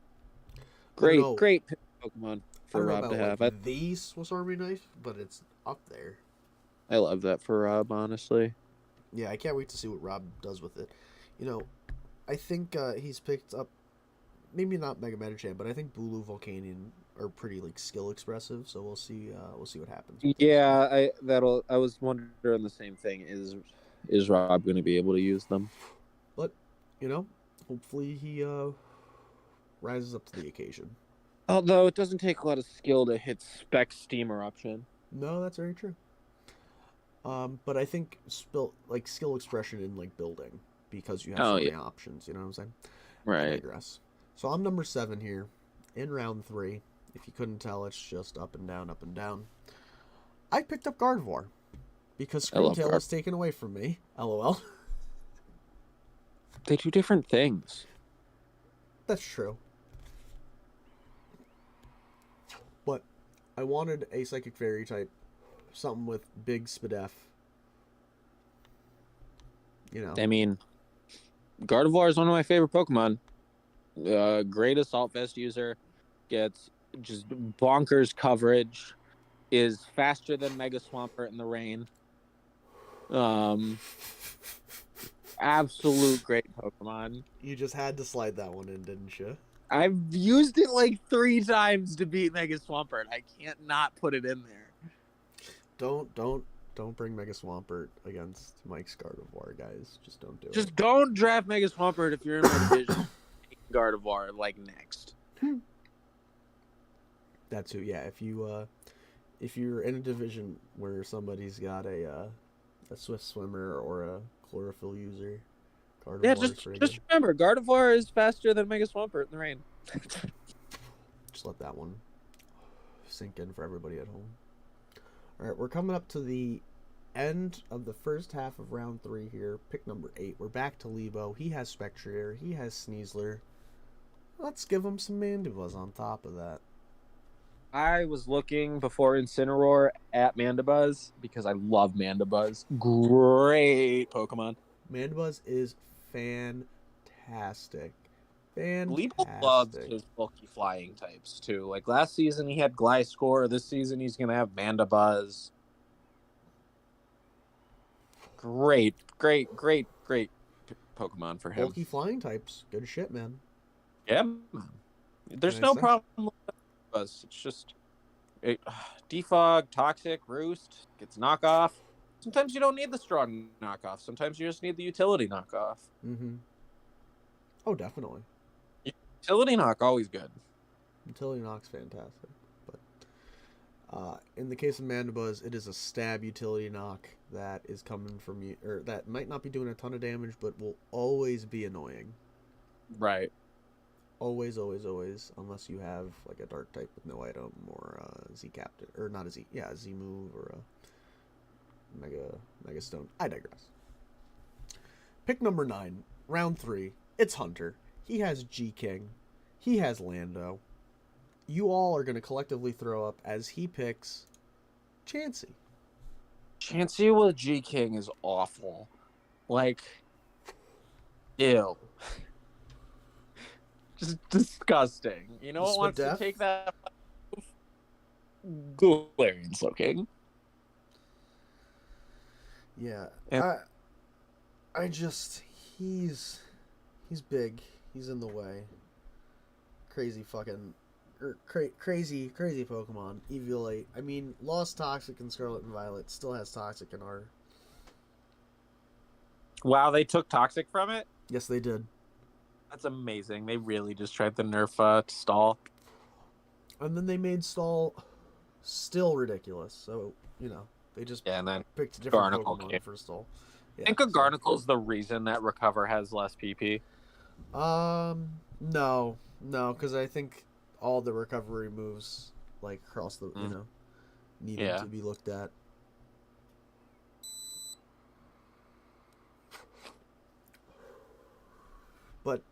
Great Pokemon for Rob to have. Like the Swiss Army knife, but it's up there. I love that for Rob, honestly. Yeah, I can't wait to see what Rob does with it. You know, I think he's picked up, maybe not Mega Metachan, but I think Bulu, Volcanion are pretty like skill expressive. So we'll see what happens. Yeah, I was wondering the same thing. Is Rob going to be able to use them? But hopefully he rises up to the occasion. Although it doesn't take a lot of skill to hit Spec Steam Eruption. No, that's very true. But I think skill expression in like building, because you have so many options. You know what I'm saying? Right. I digress. So I'm number 7 here in round 3. If you couldn't tell, it's just up and down, up and down. I picked up Gardevoir because Screamtail was taken away from me. LOL. They do different things. That's true. But I wanted a Psychic Fairy type, something with big Spadef. I mean, Gardevoir is one of my favorite Pokemon. Great Assault Vest user, gets just bonkers coverage, is faster than Mega Swampert in the rain. Absolute great Pokemon. You just had to slide that one in, didn't you? I've used it like 3 times to beat Mega Swampert. I can't not put it in there. Don't bring Mega Swampert against Mike's Gardevoir, guys. Just don't do it. Just don't draft Mega Swampert if you're in my division. Gardevoir like next. That's who. Yeah, if you're in a division where somebody's got a Swift Swimmer or a Chlorophyll user, Gardevoir. Yeah, just remember, Gardevoir is faster than Mega Swampert in the rain. Just let that one sink in for everybody at home. All right, we're coming up to the end of the first half of round 3 here. Pick number 8. We're back to Lebo. He has Spectrier. He has Sneasler. Let's give him some Mandibuzz on top of that. I was looking before Incineroar at Mandibuzz because I love Mandibuzz. Great Pokemon. Mandibuzz is fantastic. Lebo loves his bulky flying types too. Like last season he had Gliscor. This season he's gonna have Mandibuzz. Great Pokemon for him. Bulky flying types. Good shit, man. Yeah. There's no problem with Mandibuzz. It's just Defog, Toxic, Roost, gets knockoff. Sometimes you don't need the strong knockoff. Sometimes you just need the utility knockoff. Mm-hmm. Oh, definitely. Utility knock, always good. Utility knock's fantastic. But in the case of Mandibuzz, it is a stab utility knock that is coming from you, or that might not be doing a ton of damage, but will always be annoying. Right. Always, unless you have like a dark type with no item or a Z Captain, or not a Z, yeah, a Z move or a Mega Stone. I digress. Pick number 9, round 3. It's Hunter. He has G King. He has Lando. you all are going to collectively throw up as he picks Chansey. Chansey with G King is awful. Like, ew. Just disgusting. You know what wants to Spadef? take that? Galarian Slowking. Yeah. And- I just he's big. He's in the way. Crazy fucking crazy Pokemon. Eviolite. I mean, lost Toxic in Scarlet and Violet. Still has Toxic in our. Wow, they took Toxic from it? Yes, they did. That's amazing. They really just tried to nerf Stall. And then they made Stall still ridiculous. So, they just And then picked a different Garnicle Pokemon came. for Stall. Yeah, I think a Garnicle's the reason that Recover has less PP. No, because I think all the recovery moves, like across the, needed to be looked at. But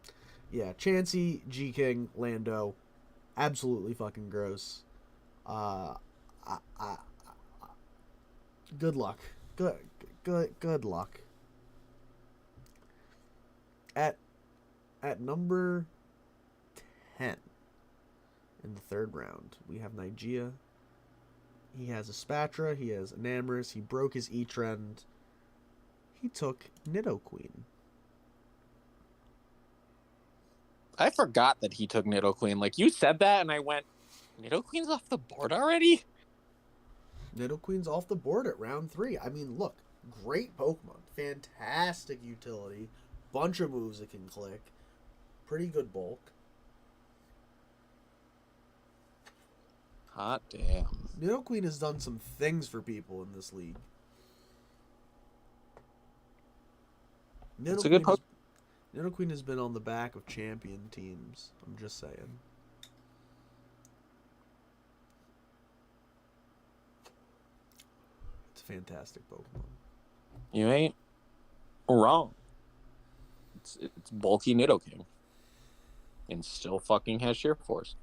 yeah, Chansey, G King, Lando, absolutely fucking gross. Good luck. Good luck. At number 10 in the third round, we have Nigeria. He has a Spatra, he has Enamorus, he broke his E-Trend. He took Nidoqueen. I forgot that he took Nidoqueen. Like, you said that, and I went, Nidoqueen's off the board already? Nidoqueen's off the board at round 3. I mean, look, great Pokemon. Fantastic utility. Bunch of moves that can click. Pretty good bulk. Hot damn. Nidoqueen has done some things for people in this league. It's a good Pokemon. Nidoqueen has been on the back of champion teams. I'm just saying. It's a fantastic Pokemon. You ain't wrong. It's bulky Nidoking. And still fucking has sheer force.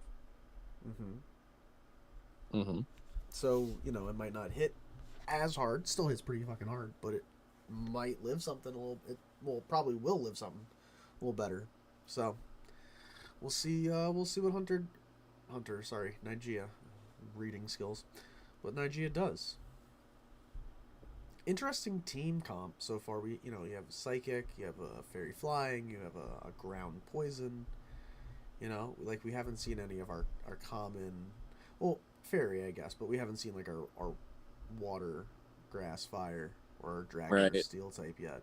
So, it might not hit as hard. Still hits pretty fucking hard, but it might live something a little. It probably will live something a little better. So, we'll see. We'll see what Nigeria, reading skills, what Nigeria does. Interesting team comp so far. You have a Psychic, you have a Fairy Flying, you have a Ground Poison. We haven't seen any of our common, Fairy, I guess, but we haven't seen like our Water, Grass, Fire, or Dragon or Steel type yet.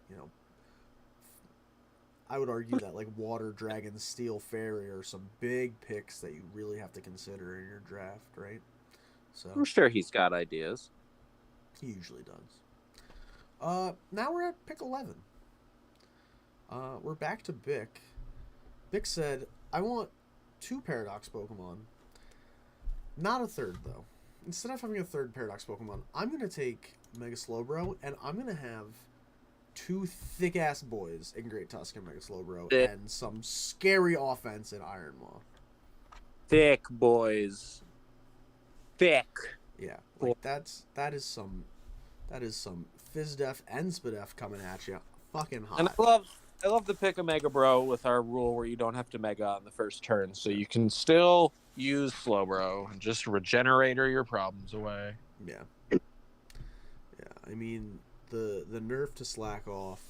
I would argue that like Water, Dragon, Steel, Fairy are some big picks that you really have to consider in your draft, right? So I'm sure he's got ideas. He usually does. Now we're at pick 11. We're back to Bick. Bick said, I want 2 Paradox Pokemon. Not a third, though. Instead of having a third Paradox Pokemon, I'm going to take Mega Slowbro, and I'm going to have 2 thick-ass boys in Great Tusk and Mega Slowbro, and some scary offense in Iron Maw. Thick boys. Thick. Yeah, like that is some Fizdef and Spadef coming at you, fucking hot. And I love the pick a Mega Bro with our rule where you don't have to Mega on the first turn, so you can still use Slowbro and just regenerator your problems away. Yeah. I mean, the nerf to Slack Off,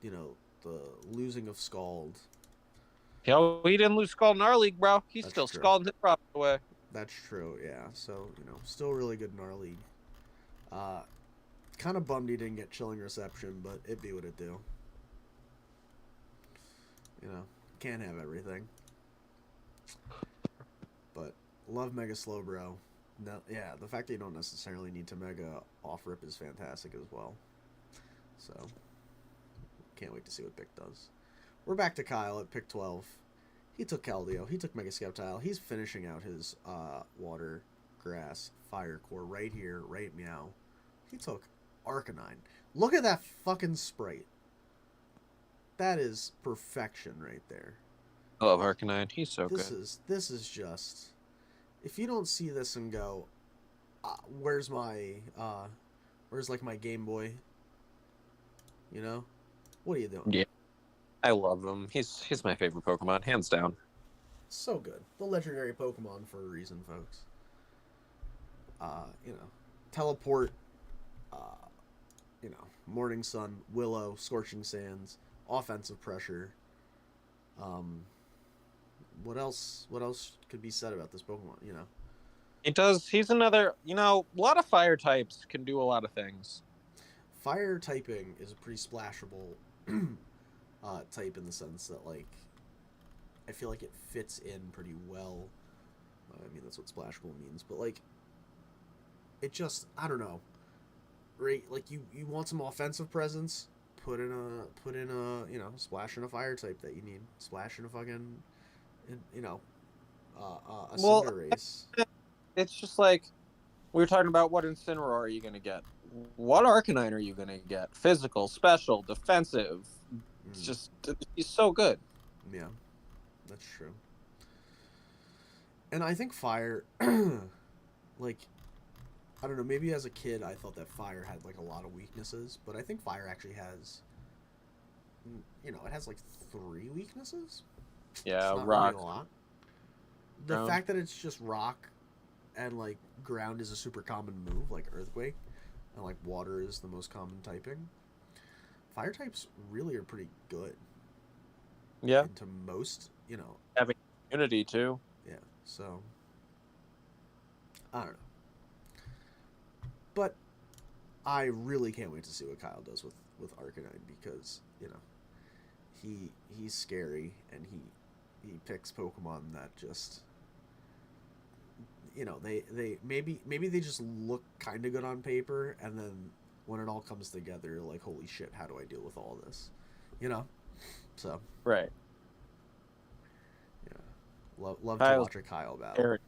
the losing of Scald. Yo, he didn't lose Scald in our league, bro. He's That's still true. scalding his problems away. That's true, yeah. So, still really good in our league. Kind of bummed he didn't get Chilling Reception, but it be what it do. Can't have everything. But love Mega Slowbro. No, yeah, the fact that you don't necessarily need to Mega off rip is fantastic as well. So, can't wait to see what Bick does. We're back to Kyle at pick 12. He took Keldeo. He took Mega Sceptile. He's finishing out his Water, Grass, Fire Core right here, right meow. He took Arcanine. Look at that fucking sprite. That is perfection right there. I love Arcanine. He's so good. This is just if you don't see this and go, where's where's like my Game Boy? You know, what are you doing? Yeah, I love him. He's my favorite Pokemon, hands down. So good. The legendary Pokemon for a reason, folks. You know, teleport. Uh, you know, Morning Sun, Willow, Scorching Sands, offensive pressure. Um, what else? What else could be said about this Pokemon? You know, He does. He's another. A lot of fire types can do a lot of things. fire typing is a pretty splashable type in the sense that like I feel like it fits in pretty well. I mean that's what splashable means, but like it just I don't know. Right, like you want some offensive presence, put in a splash in a fire type that you need, splash in a fucking you know a Well, Cinderace. it's just like we were talking about what Incineroar are you going to get? What Arcanine are you going to get? Physical, special, defensive. It's Mm, just, he's so good. yeah, that's true. And I think fire, like I don't know, maybe as a kid I thought that fire had like a lot of weaknesses, but I think fire actually has, it has like three weaknesses. It's Yeah, not really rock, a lot. The ground. fact that it's just rock and like ground is a super common move, like earthquake, and like water is the most common typing. Fire types really are pretty good Yeah, into most, having immunity too. yeah. So I don't know, but I really can't wait to see what Kyle does with Arcanine because he's scary and he picks Pokemon that just they maybe they just look kind of good on paper and then when it all comes together you're like holy shit how do I deal with all this you know so Right. yeah love to Kyle's watch a Kyle battle. scary.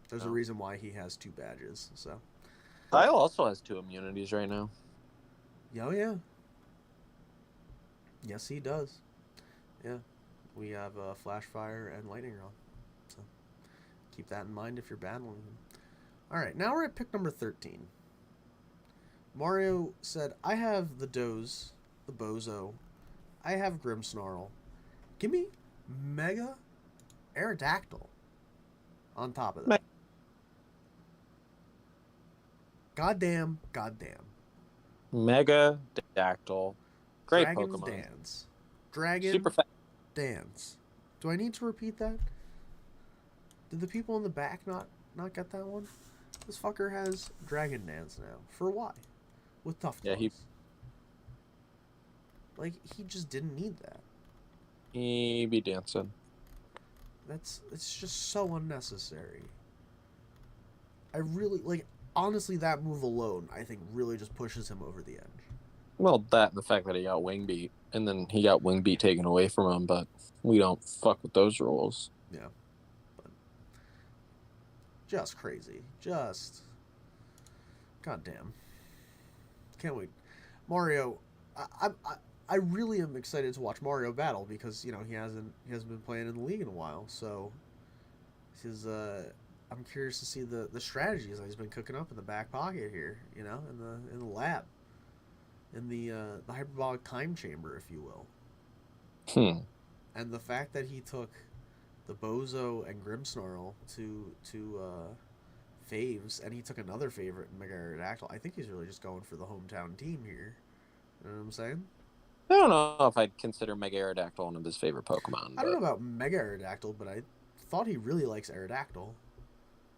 There's a No. reason why he has two badges so Kyle also has two immunities right now. oh yeah yes he does yeah we have Flash Fire and Lightning Rod so keep that in mind if you're battling him. All right, now we're at pick number 13. Mario said, I have the Doze, the Bozo. I have Grimmsnarl. Give me Mega Aerodactyl on top of that. Goddamn, goddamn. Mega Dactyl. Great Dragon's Pokemon. Dance. Dragon Super fast. Dance. Do I need to repeat that? Did the people in the back not get that one? This fucker has Dragon Dance now. For why? With Tough Claws. Yeah, Like, he just didn't need that. he be dancing. It's just so unnecessary. I really, like, honestly, that move alone, I think, really just pushes him over the edge. Well, that and the fact that he got Wing Beat, and then he got Wing Beat taken away from him, but we don't fuck with those rules. Yeah. But just crazy. Just. Goddamn. Can't wait. Mario, I really am excited to watch Mario battle because he hasn't been playing in the league in a while. So I'm curious to see the strategies that he's been cooking up in the back pocket here. In the lab, in the hyperbolic time chamber, if you will. And the fact that he took the Bozo and Grimmsnarl to faves, and he took another favorite in Mega Aerodactyl. I think he's really just going for the hometown team here. You know what I'm saying? I don't know if I'd consider Mega Aerodactyl one of his favorite Pokemon. I don't know about Mega Aerodactyl, but I thought he really likes Aerodactyl.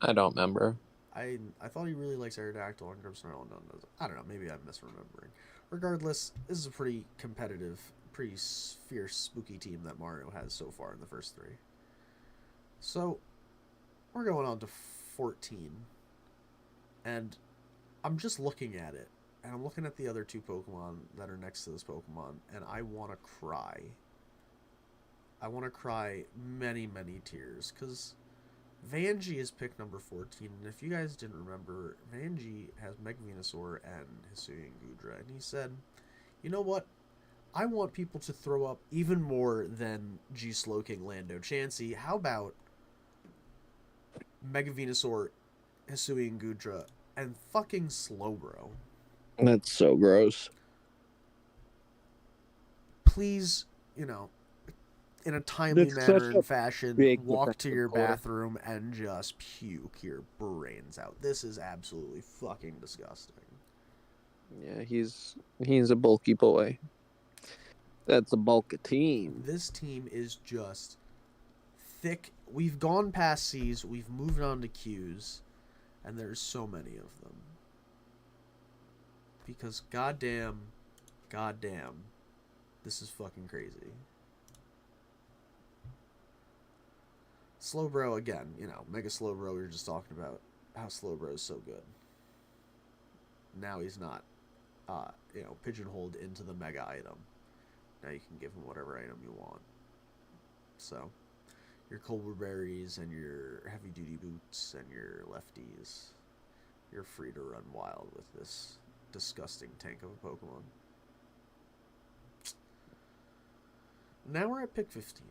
I don't remember. I thought he really likes Aerodactyl and Grimmsnarl and none does. I don't know. Maybe I'm misremembering. Regardless, this is a pretty competitive, pretty fierce, spooky team that Mario has so far in the first three. So, we're going on to 14. And I'm just looking at it. And I'm looking at the other two Pokemon that are next to this Pokemon. And I want to cry. I want to cry many, many tears. Because Vanjie is pick number 14. And if you guys didn't remember, Vanjie has Mega Venusaur and Hisuian Gudra. And he said, you know what? I want people to throw up even more than G-Slowking Lando Chansey. How about Mega Venusaur, Hisuian Gudra, and fucking Slowbro. That's so gross. Please, you know, in a timely That's manner such a and fashion, big walk to defensive your core. bathroom and just puke your brains out. This is absolutely fucking disgusting. Yeah, he's a bulky boy. That's a bulky team. This team is just thick. We've gone past C's, we've moved on to Q's, and there's so many of them. Because goddamn, this is fucking crazy. Slowbro, again, you know, Mega Slowbro, we were just talking about how Slowbro is so good. Now he's not, you know, pigeonholed into the Mega item. Now you can give him whatever item you want. So, your Colbur Berries and your Heavy Duty Boots and your Lefties, you're free to run wild with this disgusting tank of a Pokemon. Now we're at pick 15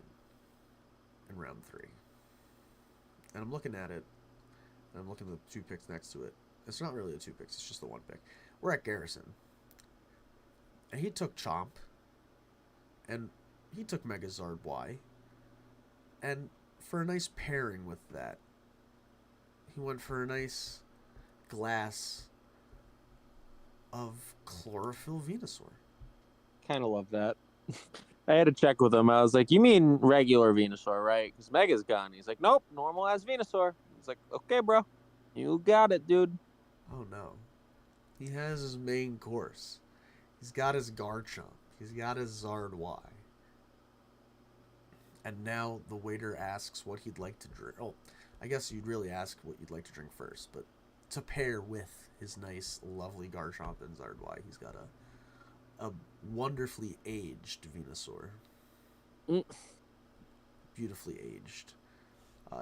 in round 3. And I'm looking at it, and I'm looking at the 2 picks next to it. It's not really the 2 picks, it's just the 1 pick. We're at Garrison. And he took Chomp. And he took Megazard Y. And for a nice pairing with that, he went for a nice glass of Chlorophyll Venusaur. Kind of love that. I had to check with him. I was like, you mean regular Venusaur, right? Because Mega's gone. He's like, nope, normal as Venusaur. I was like, okay, bro. You got it, dude. Oh no. He has his main course. He's got his Garchomp. He's got his Zard Y. And now the waiter asks what he'd like to drink. Oh, I guess you'd really ask what you'd like to drink first, but to pair with his nice, lovely Garchomp and Zard Y, he's got a wonderfully aged Venusaur. Beautifully aged.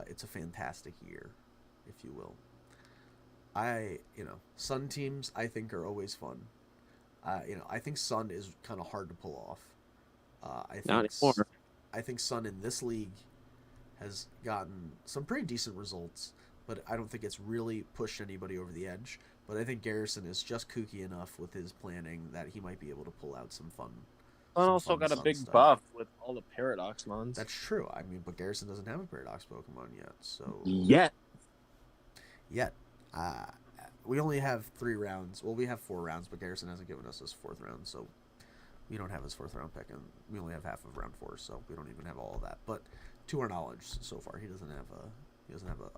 It's a fantastic year, if you will. Sun teams I think are always fun. I think Sun is kind of hard to pull off. Not anymore. I think Sun in this league has gotten some pretty decent results, but I don't think it's really pushed anybody over the edge. But I think Garrison is just kooky enough with his planning that he might be able to pull out some fun. Sun also got a Sun big stuff. buff with all the Paradox mons. That's true. I mean, but Garrison doesn't have a Paradox Pokemon yet, so Yet. We only have 3 rounds. Well, we have 4 rounds, but Garrison hasn't given us his 4th round, so we don't have his 4th round pick, and we only have half of round 4, so we don't even have all of that. But to our knowledge, so far, he doesn't have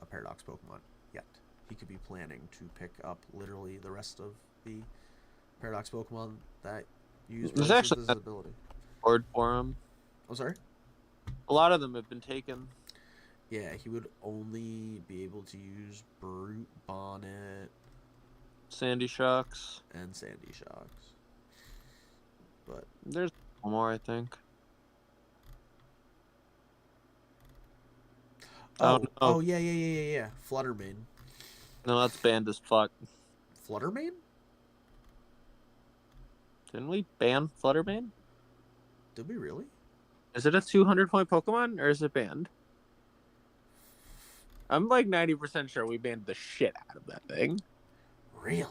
a Paradox Pokemon yet. He could be planning to pick up literally the rest of the Paradox Pokemon that use There's actually this ability. Board for him. I'm sorry? A lot of them have been taken. Yeah, he would only be able to use Brute Bonnet Sandy Shocks. and Sandy Shocks. But There's one more, I think. oh yeah. Fluttermane. No, that's banned as fuck. Fluttermane? Didn't we ban Fluttermane? Did we really? Is it a 200-point Pokemon, or is it banned? I'm like 90% sure we banned the shit out of that thing. Really?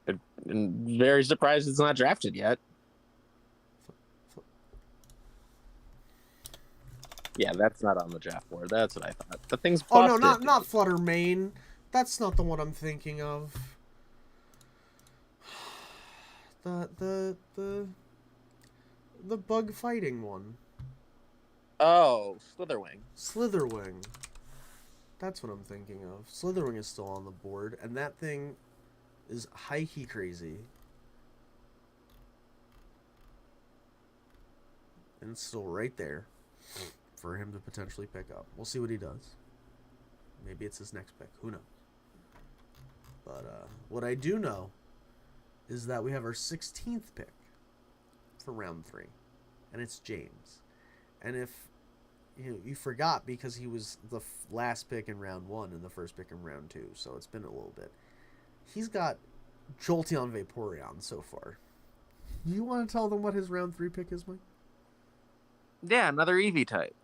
And very surprised it's not drafted yet. Yeah, that's not on the draft board. That's what I thought. The thing's Oh no, busted. not Fluttermane. That's not the one I'm thinking of. The bug fighting one. Oh, Slitherwing. Slitherwing. That's what I'm thinking of. Slitherwing is still on the board, and that thing is high-key crazy. And it's still right there for him to potentially pick up. We'll see what he does. Maybe it's his next pick. Who knows? But what I do know is that we have our 16th pick for round 3. And it's James. And if you forgot, because he was the last pick in round 1 and the first pick in round 2, so it's been a little bit. He's got Jolteon Vaporeon so far. You want to tell them what his round 3 pick is, Mike? Yeah, another Eevee type.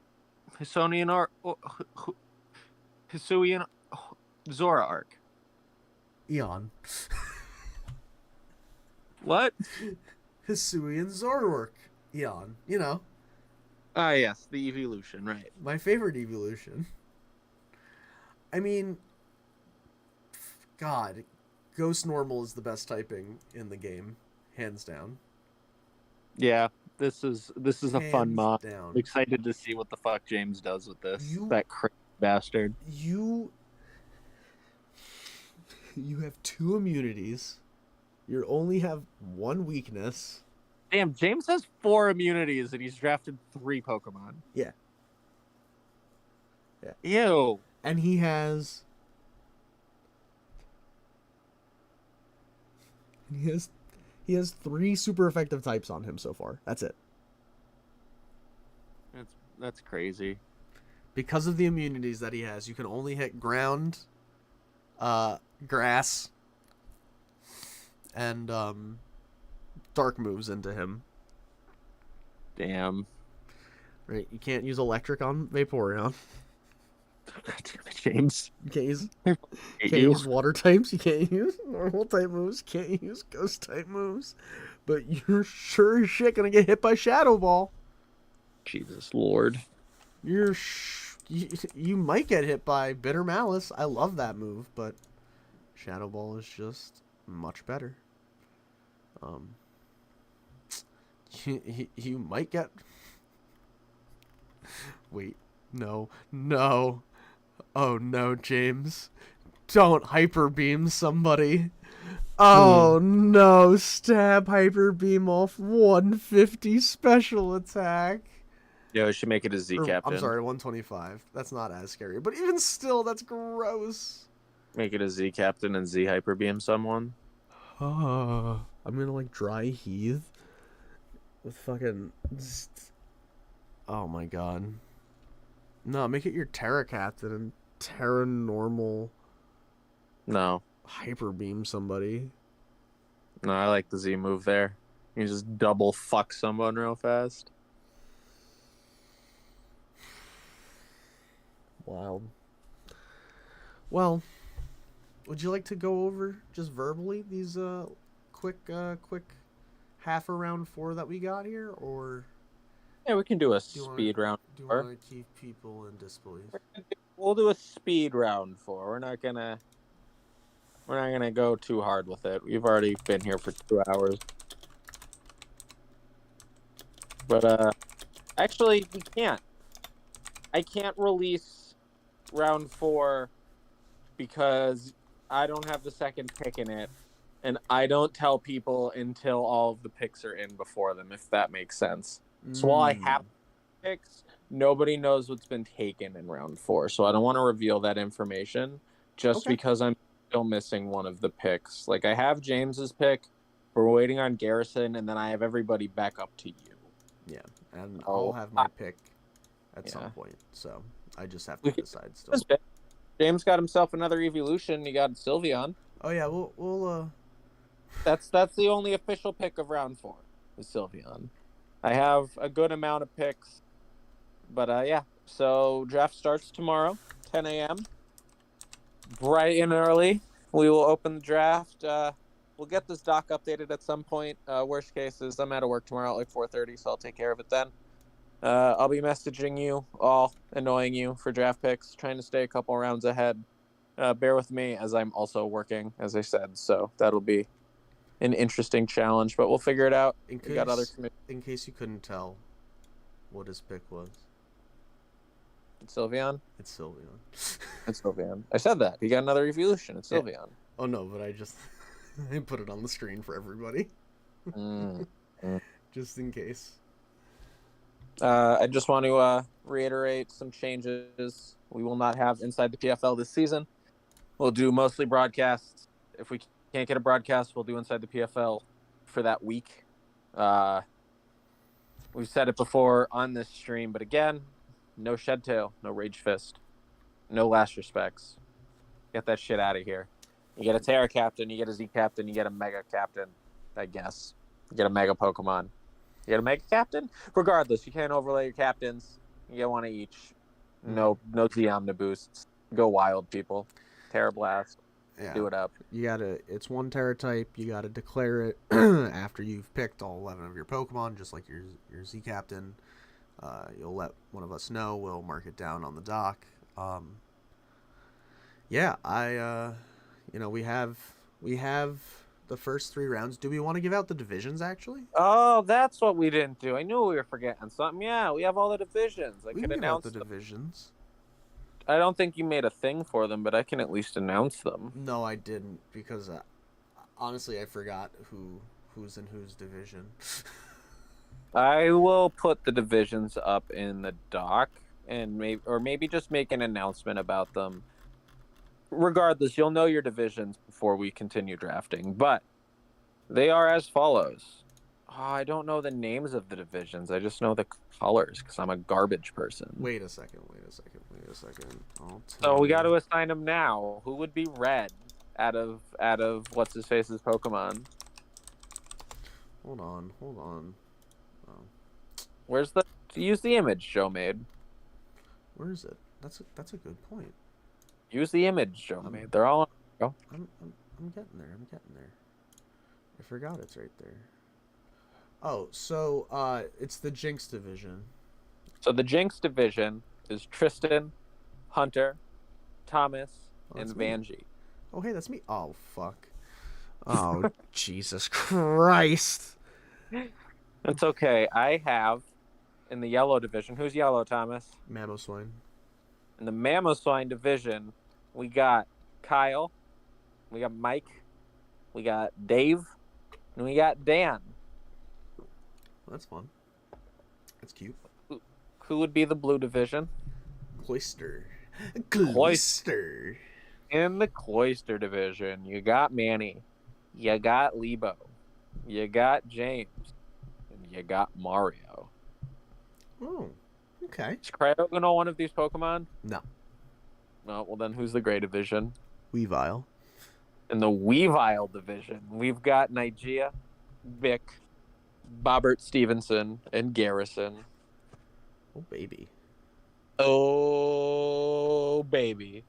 Hisonian Hisuian Zora arc. Eon. What? Hisuian Zoroark. Eon. You know, Ah, yes, the evolution, right. my favorite evolution. I mean, God, Ghost Normal is the best typing in the game, hands down. Yeah, this is a fun Hands mod. down. I'm excited to see what the fuck James does with this. You- That crazy bastard. You have 2 immunities. You only have 1 weakness. Damn, James has 4 immunities and he's drafted 3 Pokemon. Yeah. Ew. And he has he has 3 super effective types on him so far. That's it. That's crazy. Because of the immunities that he has, you can only hit ground, grass, and dark moves into him. Damn. Right? You can't use electric on Vaporeon. God damn it, James. You can't use Hate can't you. use water types. You can't use normal type moves. Can't use ghost type moves. But you're sure as shit gonna get hit by Shadow Ball. Jesus Lord. You might get hit by Bitter Malice. I love that move, but Shadow Ball is just much better. You might get. Wait, no. Oh no, James. Don't Hyper Beam somebody. Oh no, stab Hyper Beam off 150 special attack. Yeah, we should make it a Z captain. I'm sorry, 125. That's not as scary, but even still, that's gross. Make it a Z captain and Z hyper beam someone. I'm gonna like dry heath with fucking. Oh my god. No, make it your Terra Captain and Terra Normal No. Hyper Beam somebody. No, I like the Z move there. You just double fuck someone real fast. Wild. Well, would you like to go over just verbally these quick half of round 4 that we got here, or Yeah, we can do a you wanna- speed round. do you 4. want to keep people in disbelief? We'll do a speed round 4. We're not gonna go too hard with it. We've already been here for 2 hours. But actually we can't. I can't release round 4 because I don't have the second pick in it, and I don't tell people until all of the picks are in before them, if that makes sense. So while I have picks, nobody knows what's been taken in round 4. So I don't want to reveal that information just Okay. because I'm still missing one of the picks. Like, I have James's pick, we're waiting on Garrison, and then I have everybody back up to you. Yeah, and Oh, I'll have my pick at yeah. some point, so I just have to decide still. James got himself another evolution. He got Sylveon. Oh yeah, we'll That's the only official pick of round 4 is Sylveon. I have a good amount of picks, but yeah. So draft starts tomorrow, 10 a.m. Bright and early. We will open the draft. We'll get this doc updated at some point. Worst case is I'm out of work tomorrow at like 4:30, so I'll take care of it then. I'll be messaging you all, annoying you for draft picks, trying to stay a couple rounds ahead. Bear with me as I'm also working, as I said, so that'll be an interesting challenge, but we'll figure it out. in We got other case you couldn't tell what his pick was. Sylveon? It's Sylveon. It's Sylveon. I said that. He got another evolution. It's Yeah. Sylveon. Oh no, but I just I put it on the screen for everybody just in case. I just want to reiterate some changes. We will not have Inside the PFL this season. We'll do mostly broadcasts. If we can't get a broadcast, we'll do Inside the PFL for that week. We've said it before on this stream, but again, no Shed Tail, no Rage Fist, no Last Respects. Get that shit out of here. You get a Terra Captain, you get a Z Captain, you get a Mega Captain, I guess. You get a Mega Pokemon. You get a Mega Captain? Regardless, you can't overlay your captains. You get one of each. No Z Omniboosts. Go wild, people. Terra Blast. Yeah. Do it up. It's one Terra type. You gotta declare it after you've picked all 11 of your Pokemon, just like your Z Captain. You'll let one of us know. We'll mark it down on the dock. Yeah, we have the first 3 rounds. Do we want to give out the divisions actually? Oh, that's what we didn't do. I knew we were forgetting something. Yeah, we have all the divisions. I We could can give out announce the them. divisions. I don't think you made a thing for them, but I can at least announce them. No, I didn't because honestly, I forgot who's in whose division. I will put the divisions up in the doc and maybe just make an announcement about them. Regardless, you'll know your divisions before we continue drafting, but they are as follows. Oh, I don't know the names of the divisions. I just know the colors because I'm a garbage person. Wait a second. So we got to assign them now. Who would be red out of what's his face's Pokemon? Hold on. Oh. Where's the use the image Joe made? Where is it? That's a good point. Use the image Joe made. They're all on. I'm getting there. I forgot it's right there. Oh, so it's the Jinx division. So the Jinx division is Tristan, Hunter, Thomas, and Vanjie. Oh, hey, that's me. Oh, fuck. Oh, Jesus Christ. It's okay. I have in the yellow division. Who's yellow, Thomas? Mamoswine. In the Mamoswine division, we got Kyle, we got Mike, we got Dave, and we got Dan. Well, that's fun. That's cute. Who would be the blue division? Cloyster. In the Cloyster division, you got Manny, you got Lebo, you got James, and you got Mario. Oh, okay. Is Cryogonal one of these Pokemon? No. No, well then who's the gray division? Weavile. In the Weavile division, we've got Nigeria, Vic, Bobbert Stevenson, and Garrison. Oh, baby. Oh, baby.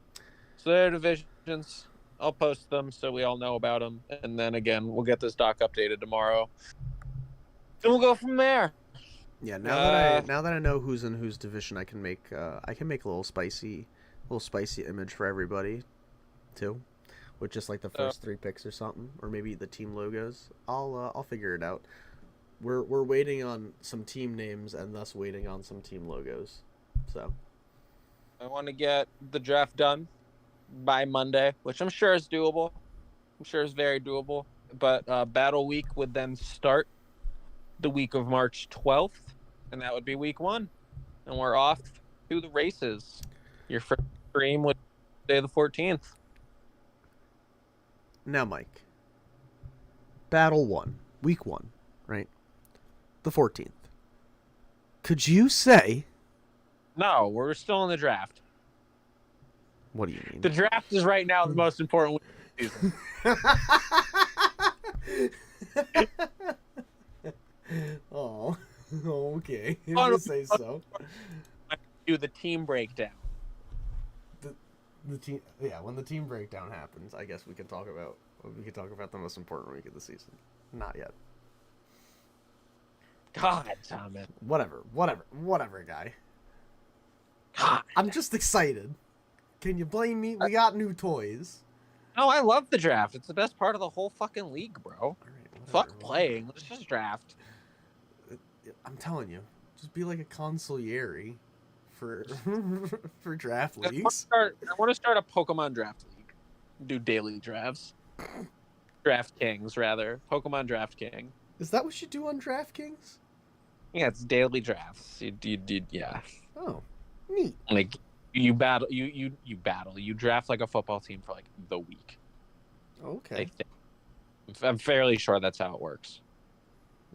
So their divisions, I'll post them so we all know about them. And then again, we'll get this doc updated tomorrow. And we'll go from there. Yeah, now that I know who's in whose division, I can make a little spicy image for everybody, too, with just like the first 3 picks or something, or maybe the team logos. I'll figure it out. We're waiting on some team names and thus waiting on some team logos. So I want to get the draft done by Monday, which I'm sure is doable. I'm sure is very doable. But Battle Week would then start the week of March 12th, and that would be week 1. And we're off to the races. Your first stream would be day the 14th. now, Mike. Battle 1, week 1, right? The 14th. Could you say? No, we're still in the draft. What do you mean? The draft is right now the most important week of the season. Oh, okay. If you say so. Do the team breakdown. The team, yeah. When the team breakdown happens, I guess we can talk about the most important week of the season. Not yet. God, Thomas. Whatever, guy. God. I'm just excited. Can you blame me? We got new toys. No, I love the draft. It's the best part of the whole fucking league, bro. All right, Fuck playing. Let's just draft. I'm telling you, just be like a consigliere for for draft leagues. I want to start a Pokemon draft league. Do daily drafts. Draft Kings, rather. Pokemon Draft King. Is that what you do on DraftKings? Yeah, it's daily drafts. Yeah. Oh, neat. Like you battle. You battle. You draft like a football team for like the week. Okay. I'm fairly sure that's how it works.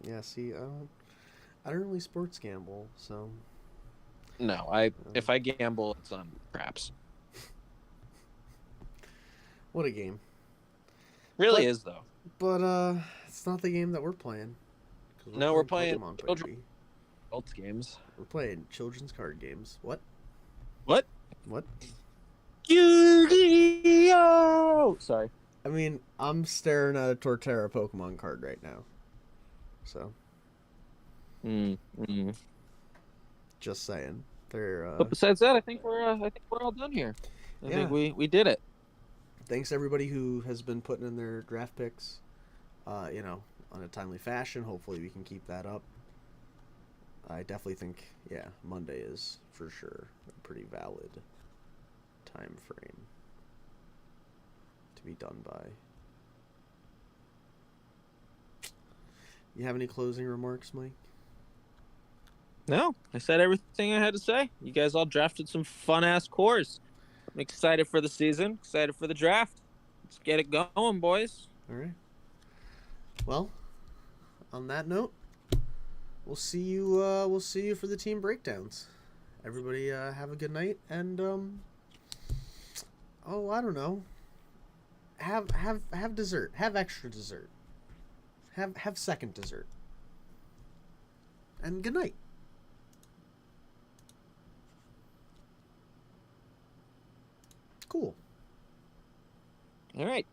Yeah. See, I don't really sports gamble, so. No, if I gamble, it's on craps. What a game. Really is though. But it's not the game that we're playing. No, we're playing Pokemon, children's adults games. We're playing children's card games. What? What? What? Yu-Gi-Oh! Sorry. I mean, I'm staring at a Torterra Pokemon card right now. So, just saying. They're But besides that, I think we're all done here. I yeah. think we did it. Thanks everybody who has been putting in their draft picks. On a timely fashion. Hopefully we can keep that up. I definitely think, Monday is for sure a pretty valid time frame to be done by. You have any closing remarks, Mike? No, I said everything I had to say. You guys all drafted some fun ass cores. I'm excited for the season. Excited for the draft. Let's get it going, boys. All right. Well, on that note, we'll see you. We'll see you for the team breakdowns. Everybody, have a good night, and I don't know. Have dessert. Have extra dessert. Have second dessert. And good night. Cool. All right.